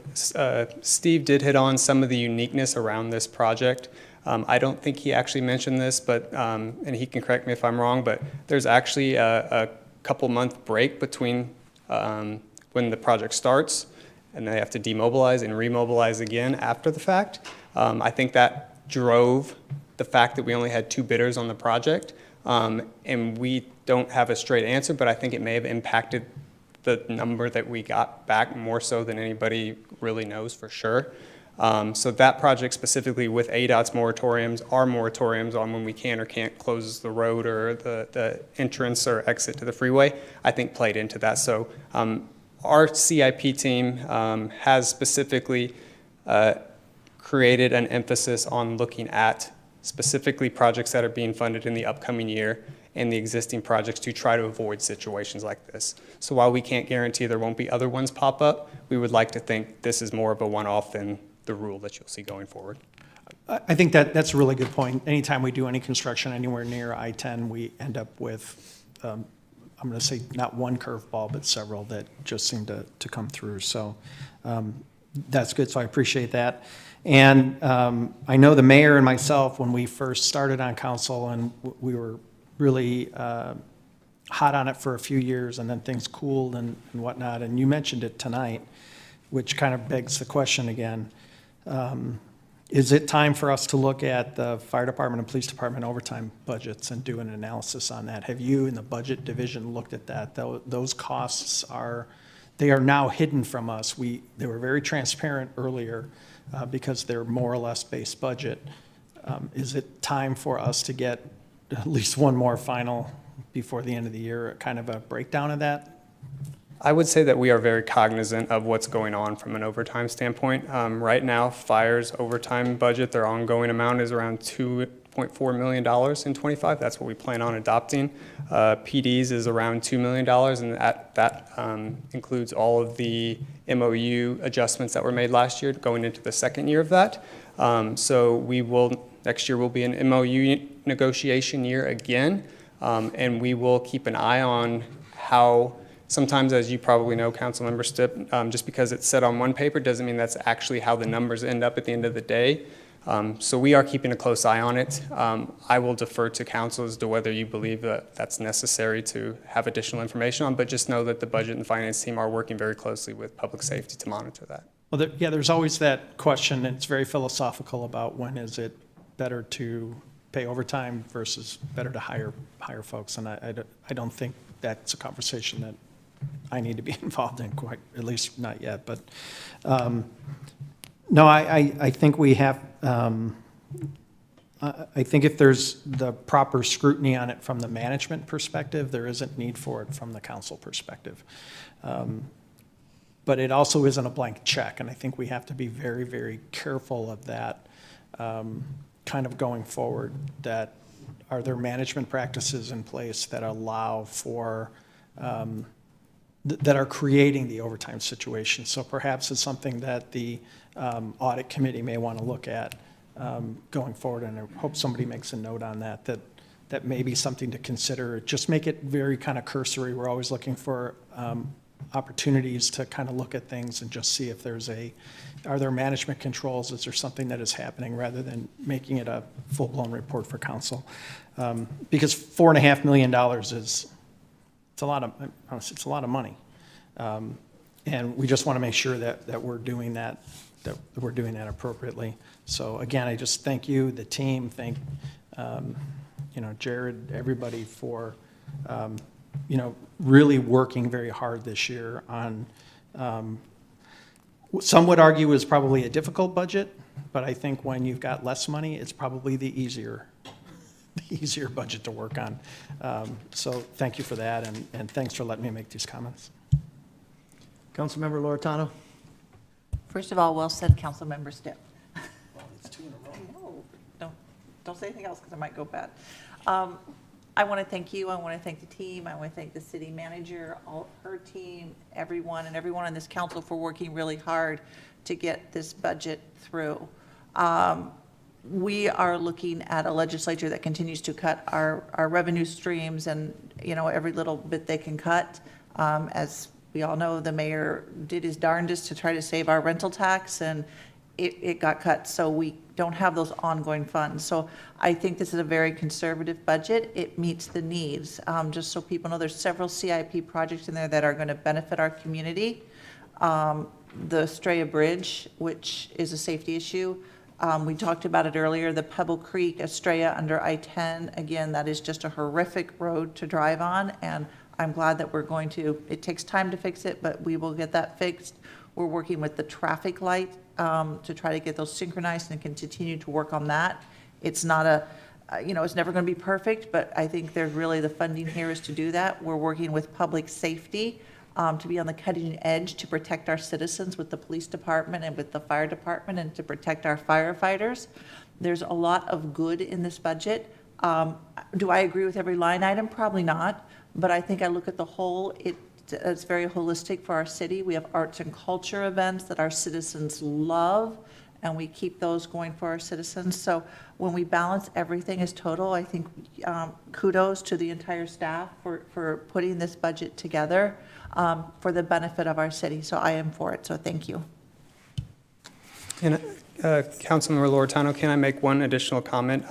Steve did hit on some of the uniqueness around this project. I don't think he actually mentioned this, but, and he can correct me if I'm wrong, but there's actually a couple-month break between when the project starts, and they have to demobilize and remobilize again after the fact. I think that drove the fact that we only had 2 bidders on the project, and we don't have a straight answer, but I think it may have impacted the number that we got back more so than anybody really knows for sure. So that project specifically with ADOT's moratoriums, our moratoriums on when we can or can't close the road or the entrance or exit to the freeway, I think played into that. So our CIP team has specifically created an emphasis on looking at specifically projects that are being funded in the upcoming year and the existing projects to try to avoid situations like this. So while we can't guarantee there won't be other ones pop up, we would like to think this is more of a one-off than the rule that you'll see going forward. I think that's a really good point. Anytime we do any construction anywhere near I-10, we end up with, I'm going to say not one curveball, but several that just seem to come through. So that's good. So I appreciate that. And I know the mayor and myself, when we first started on council, and we were really hot on it for a few years, and then things cooled and whatnot. And you mentioned it tonight, which kind of begs the question again. Is it time for us to look at the fire department and police department overtime budgets and do an analysis on that? Have you in the budget division looked at that? Those costs they are now hidden from us. They were very transparent earlier because they're more or less base budget. Is it time for us to get at least one more final before the end of the year, kind of a breakdown of that? I would say that we are very cognizant of what's going on from an overtime standpoint. Right now, fire's overtime budget, their ongoing amount is around $2.4 million in '25. That's what we plan on adopting. PD's is around $2 million, and that includes all of the MOU adjustments that were made last year, going into the second year of that. So next year will be an MOU negotiation year again, and we will keep an eye on how. Sometimes, as you probably know, Councilmember Stipp, just because it's said on one paper doesn't mean that's actually how the numbers end up at the end of the day. So we are keeping a close eye on it. I will defer to council as to whether you believe that that's necessary to have additional information on, but just know that the budget and finance team are working very closely with public safety to monitor that. Well, there's always that question, and it's very philosophical about when is it better to pay overtime versus better to hire folks, and I don't think that's a conversation that I need to be involved in, quite, at least not yet, but, no, I think we have, I think if there's the proper scrutiny on it from the management perspective, there isn't need for it from the council perspective. But it also isn't a blank check, and I think we have to be very, very careful of that kind of going forward, that are there management practices in place that allow for, that are creating the overtime situation. So perhaps it's something that the audit committee may want to look at going forward, and I hope somebody makes a note on that, that may be something to consider. Just make it very kind of cursory. We're always looking for opportunities to kind of look at things and just see if are there management controls? Is there something that is happening, rather than making it a full-blown report for council? Because $4.5 million it's a lot of money. And we just want to make sure that we're doing that appropriately. So again, I just thank you, the team, thank, Jared, everybody for, really working very hard this year on, some would argue is probably a difficult budget, but I think when you've got less money, it's probably the easier budget to work on. So thank you for that, and thanks for letting me make these comments. Councilmember Loretano? First of all, well said, Councilmember Stipp. It's 2 in a row. No, don't say anything else because I might go bad. I want to thank you. I want to thank the team. I want to thank the city manager, her team, everyone on this council for working really hard to get this budget through. We are looking at a legislature that continues to cut our revenue streams, and, every little bit they can cut. As we all know, the mayor did his darndest to try to save our rental tax, and it got cut, so we don't have those ongoing funds. So I think this is a very conservative budget. It meets the needs. Just so people know, there's several CIP projects in there that are going to benefit our community. The Estrella Bridge, which is a safety issue. We talked about it earlier, the Pebble Creek, Estrella under I-10. Again, that is just a horrific road to drive on, and I'm glad that it takes time to fix it, but we will get that fixed. We're working with the traffic light to try to get those synchronized and continue to work on that. It's not it's never going to be perfect, but I think there's really the funding here is to do that. We're working with public safety to be on the cutting edge to protect our citizens with the police department and with the fire department, and to protect our firefighters. There's a lot of good in this budget. Do I agree with every line item? Probably not, but I think I look at the whole, it's very holistic for our city. We have arts and culture events that our citizens love, and we keep those going for our citizens. So when we balance everything as total, I think kudos to the entire staff for putting this budget together for the benefit of our city. So I am for it, so thank you. And Councilmember Loretano, can I make one additional comment?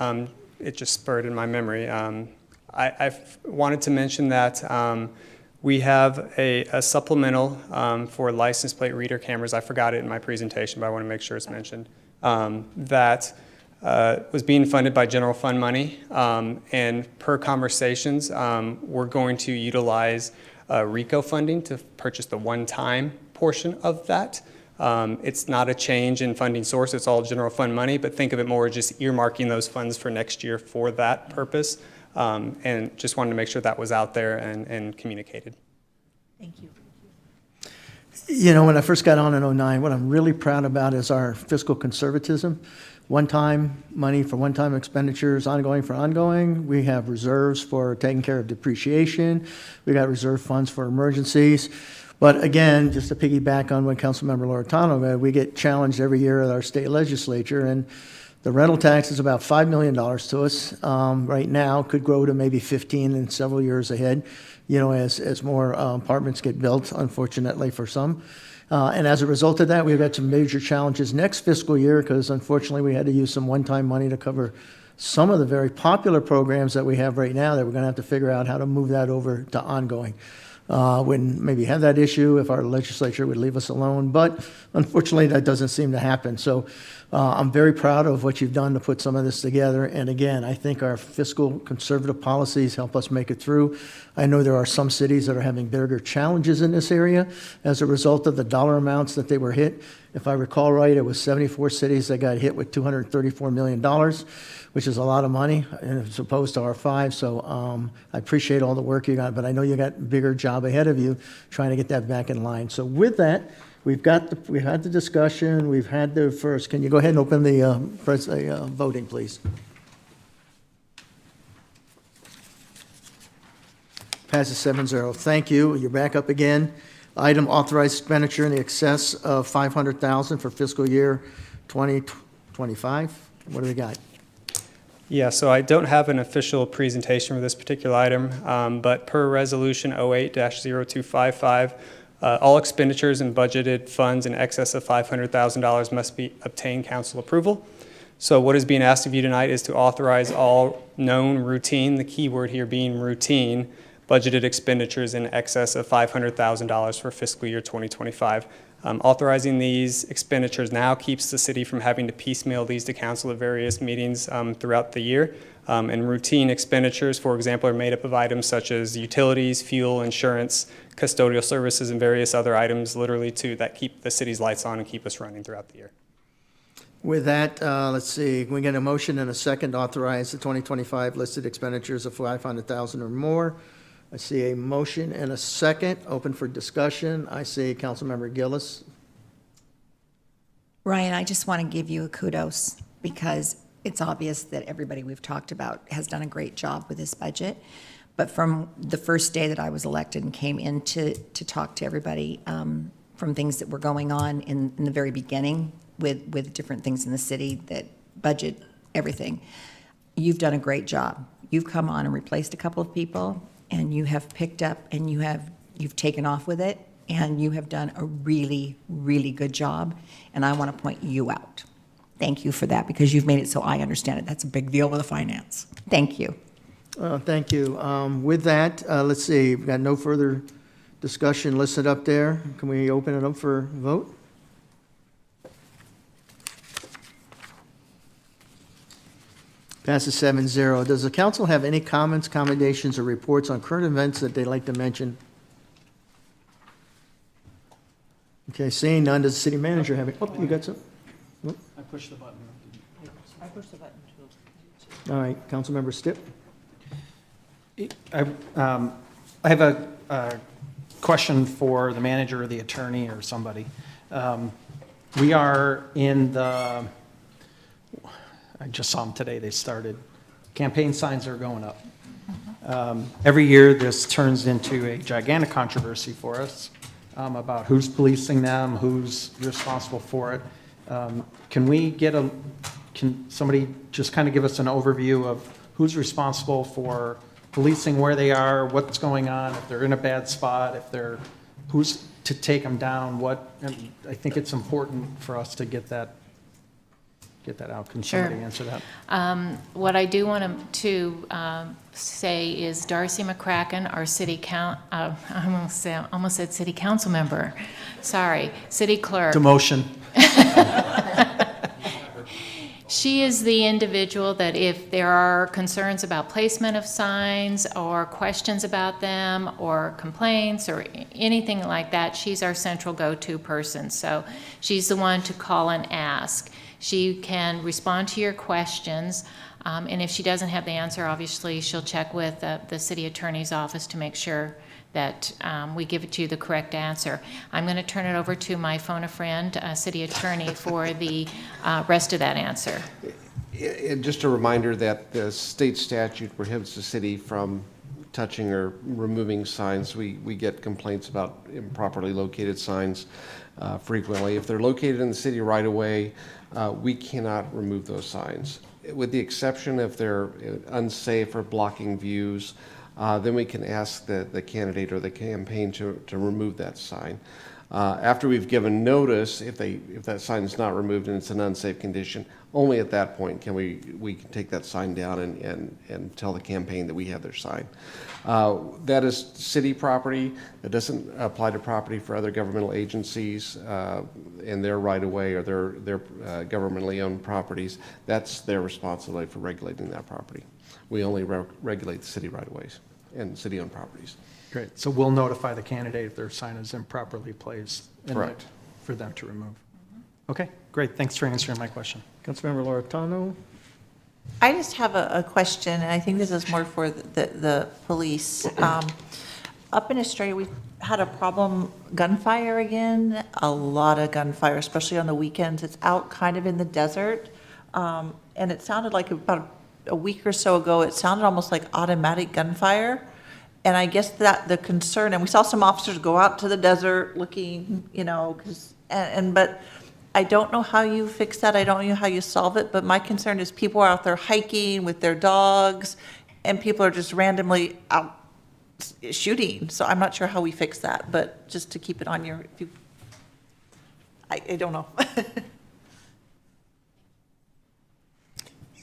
It just spurred in my memory. I wanted to mention that we have a supplemental for license plate reader cameras. I forgot it in my presentation, but I want to make sure it's mentioned. That was being funded by general fund money. And per conversations, we're going to utilize RICO funding to purchase the one-time portion of that. It's not a change in funding source. It's all general fund money, but think of it more as just earmarking those funds for next year for that purpose. And just wanted to make sure that was out there and communicated. Thank you. When I first got on in 2009, what I'm really proud about is our fiscal conservatism. One-time money for one-time expenditures, ongoing for ongoing. We have reserves for taking care of depreciation. We got reserve funds for emergencies. But again, just to piggyback on what Councilmember Loretano said, we get challenged every year at our state legislature, and the rental tax is about $5 million to us right now. Could grow to maybe 15 in several years ahead, as more apartments get built, unfortunately for some. And as a result of that, we've had some major challenges next fiscal year because unfortunately we had to use some one-time money to cover some of the very popular programs that we have right now that we're going to have to figure out how to move that over to ongoing. Wouldn't maybe have that issue if our legislature would leave us alone, but unfortunately that doesn't seem to happen. So I'm very proud of what you've done to put some of this together. And again, I think our fiscal conservative policies help us make it through. I know there are some cities that are having bigger challenges in this area as a result of the dollar amounts that they were hit. If I recall right, it was 74 cities that got hit with $234 million, which is a lot of money as opposed to our 5. So I appreciate all the work you got, but I know you got a bigger job ahead of you trying to get that back in line. So with that, we've had the discussion, we've had the first. Can you go ahead and open the voting, please? Passes 7-0. Thank you. You're back up again. Item authorized expenditure in the excess of $500,000 for fiscal year 2025. What do we got? Yeah, so I don't have an official presentation for this particular item, but per Resolution 08-0255, all expenditures and budgeted funds in excess of $500,000 must obtain council approval. So what is being asked of you tonight is to authorize all known routine, the key word here being routine, budgeted expenditures in excess of $500,000 for fiscal year 2025. Authorizing these expenditures now keeps the city from having to piecemeal these to council at various meetings throughout the year. And routine expenditures, for example, are made up of items such as utilities, fuel, insurance, custodial services, and various other items literally that keep the city's lights on and keep us running throughout the year. With that, let's see, can we get a motion and a second to authorize the 2025 listed expenditures of $500,000 or more? I see a motion and a second, open for discussion. I see Councilmember Gillis. Ryan, I just want to give you a kudos because it's obvious that everybody we've talked about has done a great job with this budget. But from the first day that I was elected and came in to talk to everybody from things that were going on in the very beginning with different things in the city, that budget, everything, you've done a great job. You've come on and replaced a couple of people, and you have picked up and you've taken off with it, and you have done a really, really good job, and I want to point you out. Thank you for that, because you've made it so I understand it. That's a big deal with the finance. Thank you. Thank you. With that, let's see, we've got no further discussion listed up there. Can we open it up for vote? Passes 7-0. Does the council have any comments, commendations, or reports on current events that they'd like to mention? Okay, seeing none, does the city manager have it? Oh, you got some? I pushed the button. I pushed the button too. All right, Councilmember Stipp. I have a question for the manager or the attorney or somebody. We are in the, I just saw them today, they started, campaign signs are going up. Every year, this turns into a gigantic controversy for us about who's policing them, who's responsible for it. Can somebody just kind of give us an overview of who's responsible for policing where they are, what's going on, if they're in a bad spot, who's to take them down, and I think it's important for us to get that out. Can somebody answer that? What I do want to say is Darcy McCracken, our I almost said city council member. Sorry, city clerk. Demotion. She is the individual that if there are concerns about placement of signs or questions about them or complaints or anything like that, she's our central go-to person. So she's the one to call and ask. She can respond to your questions, and if she doesn't have the answer, obviously she'll check with the city attorney's office to make sure that we give it to you the correct answer. I'm going to turn it over to my phone-a-friend, city attorney, for the rest of that answer. Just a reminder that the state statute prohibits the city from touching or removing signs. We get complaints about improperly located signs frequently. If they're located in the city right away, we cannot remove those signs. With the exception if they're unsafe or blocking views, then we can ask the candidate or the campaign to remove that sign. After we've given notice, if that sign is not removed and it's an unsafe condition, only at that point can we can take that sign down and tell the campaign that we have their sign. That is city property. It doesn't apply to property for other governmental agencies in their right-of-way or their governmentally owned properties. That's their responsibility for regulating that property. We only regulate the city right-of-ways and city-owned properties. Great. So we'll notify the candidate if their sign is improperly placed. Correct. For them to remove. Okay, great. Thanks for answering my question. Councilmember Loretano? I just have a question, and I think this is more for the police. Up in Estrella, we've had a problem, gunfire again, a lot of gunfire, especially on the weekends. It's out kind of in the desert. And it sounded like about a week or so ago, it sounded almost like automatic gunfire. And I guess that the concern, and we saw some officers go out to the desert looking, but I don't know how you fix that. I don't know how you solve it. But my concern is people are out there hiking with their dogs and people are just randomly out shooting. So I'm not sure how we fix that, but just to keep it on your, I don't know.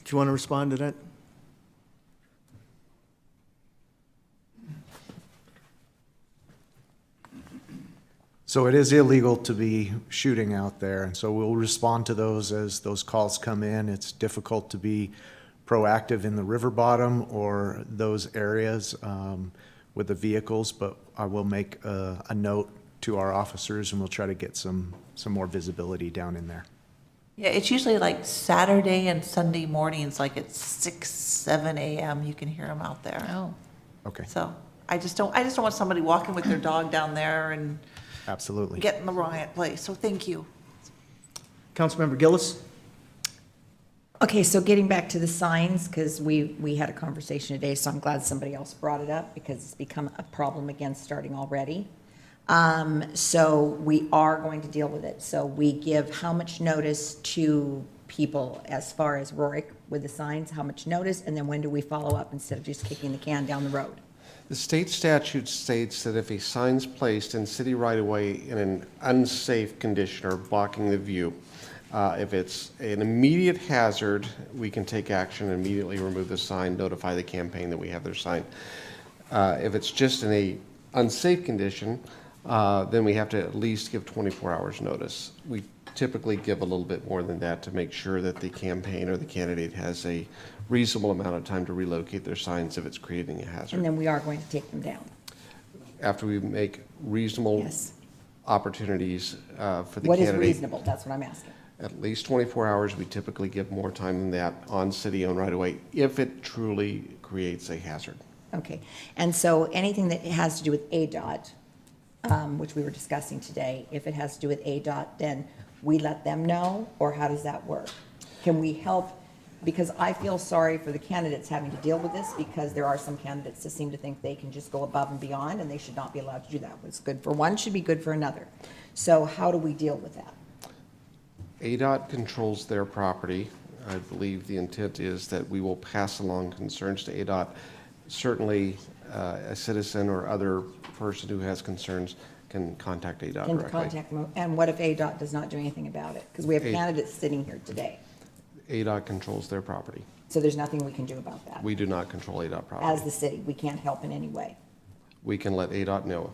Do you want to respond to that? So it is illegal to be shooting out there, and so we'll respond to those as those calls come in. It's difficult to be proactive in the river bottom or those areas with the vehicles, but I will make a note to our officers, and we'll try to get some more visibility down in there. Yeah, it's usually like Saturday and Sunday mornings, like at 6, 7 a.m. You can hear them out there. Oh. Okay. So I just don't want somebody walking with their dog down there and Absolutely. get in the wrong place. So thank you. Councilmember Gillis? Okay, so getting back to the signs, because we had a conversation today, so I'm glad somebody else brought it up, because it's become a problem again starting already. So we are going to deal with it. So we give how much notice to people as far as Rorick with the signs, how much notice, and then when do we follow up instead of just kicking the can down the road? The state statute states that if a sign's placed in city right-of-way in an unsafe condition or blocking the view, if it's an immediate hazard, we can take action and immediately remove the sign, notify the campaign that we have their sign. If it's just in a unsafe condition, then we have to at least give 24 hours notice. We typically give a little bit more than that to make sure that the campaign or the candidate has a reasonable amount of time to relocate their signs if it's creating a hazard. And then we are going to take them down. After we make reasonable Yes. opportunities for the What is candidate. reasonable? That's what I'm asking. At least 24 hours. We typically give more time than that on city-owned right-of-way if it truly creates a hazard. Okay, and so anything that has to do with ADOT, which we were discussing today, if it has to do with ADOT, then we let them know, or how does that work? Can we help? Because I feel sorry for the candidates having to deal with this, because there are some candidates that seem to think they can just go above and beyond, and they should not be allowed to do that. What's good for one should be good for another. So how do we deal with that? ADOT controls their property. I believe the intent is that we will pass along concerns to ADOT. Certainly, a citizen or other person who has concerns can contact ADOT Can directly. contact them, and what if ADOT does not do anything about it? Because we have A- candidates sitting here today, ADOT controls their property. so there's nothing we can do about that. We do not control ADOT As property. the city, we can't help in any way. We can let ADOT know.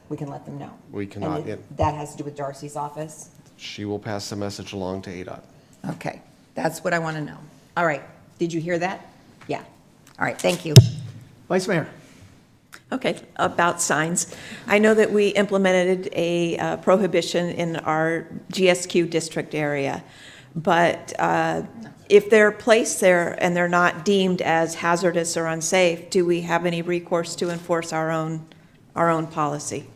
We can let them know. We cannot. And that has to do with Darcy's office? She will pass the message along to ADOT. Okay, that's what I want to know. All right, did you hear that? Yeah. All right, thank you. Vice Mayor? Okay, about signs. I know that we implemented a prohibition in our GSQ district area, but if they're placed there and they're not deemed as hazardous or unsafe, do we have any recourse to enforce our own policy?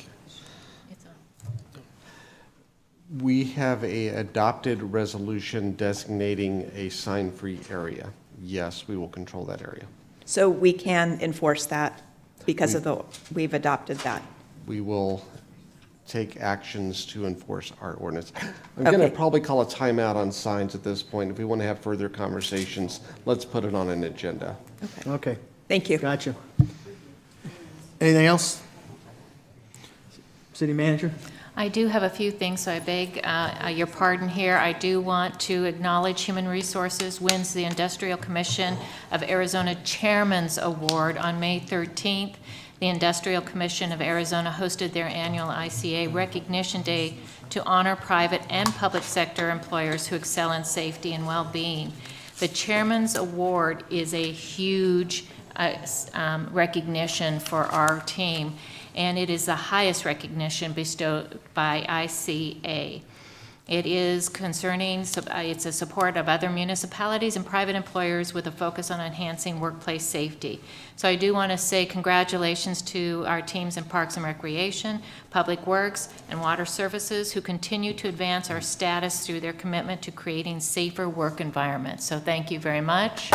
We have a adopted resolution designating a sign-free area. Yes, we will control that area. So we can enforce that because we've adopted that. We will take actions to enforce our ordinance. I'm going to Okay. probably call a timeout on signs at this point. If we want to have further conversations, let's put it on an agenda. Okay. Thank you. Gotcha. Anything else? City Manager? I do have a few things, so I beg your pardon here. I do want to acknowledge Human Resources wins the Industrial Commission of Arizona Chairman's Award on May 13th. The Industrial Commission of Arizona hosted their annual ICA Recognition Day to honor private and public sector employers who excel in safety and well-being. The Chairman's Award is a huge recognition for our team, and it is the highest recognition bestowed by ICA. It is concerning, it's a support of other municipalities and private employers with a focus on enhancing workplace safety. So I do want to say congratulations to our teams in Parks and Recreation, Public Works, and Water Services who continue to advance our status through their commitment to creating safer work environments. So thank you very much.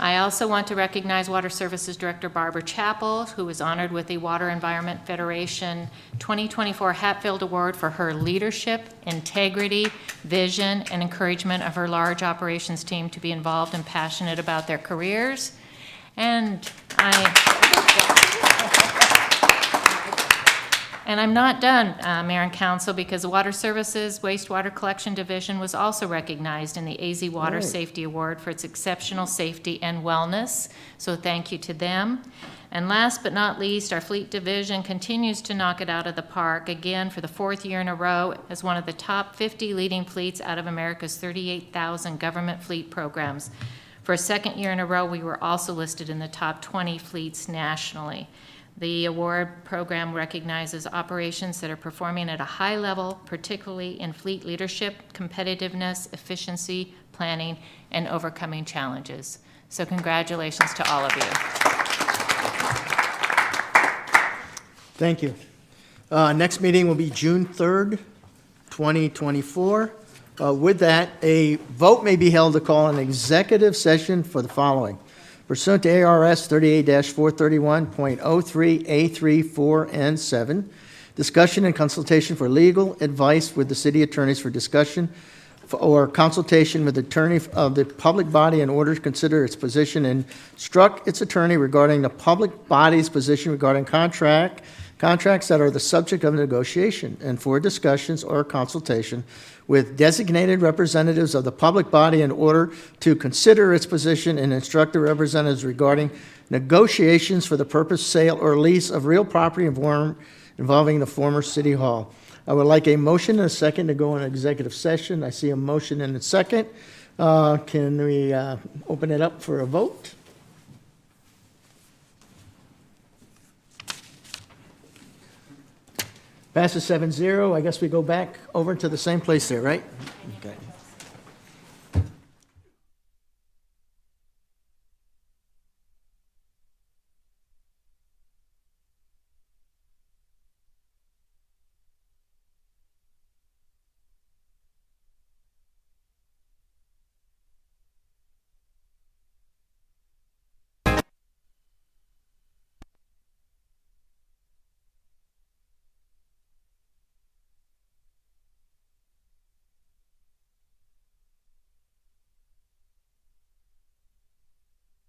I also want to recognize Water Services Director Barbara Chappell, who was honored with the Water Environment Federation 2024 Hatfield Award for her leadership, integrity, vision, and encouragement of her large operations team to be involved and passionate about their careers. And I'm not done, Mayor and Council, because the Water Services Wastewater Collection Division was also recognized in the AZ Water Right. Safety Award for its exceptional safety and wellness. So thank you to them. And last but not least, our Fleet Division continues to knock it out of the park, again for the fourth year in a row as one of the top 50 leading fleets out of America's 38,000 government fleet programs. For a second year in a row, we were also listed in the top 20 fleets nationally. The award program recognizes operations that are performing at a high level, particularly in fleet leadership, competitiveness, efficiency, planning, and overcoming challenges. So congratulations to all of you. Thank you. Next meeting will be June 3rd, 2024. With that, a vote may be held to call an executive session for the following. Pursuant to ARS 38-431.03A3, 4, and 7, discussion and consultation for legal advice with the city attorneys for discussion or consultation with the attorney of the public body in order to consider its position and instruct its attorney regarding the public body's position regarding contracts that are the subject of negotiation, and for discussions or consultation with designated representatives of the public body in order to consider its position and instruct the representatives regarding negotiations for the purpose, sale, or lease of real property involving the former city hall. I would like a motion and a second to go in executive session. I see a motion and a second. Can we open it up for a vote? Passes 7-0. I guess we go back over to the same place there, right? Okay.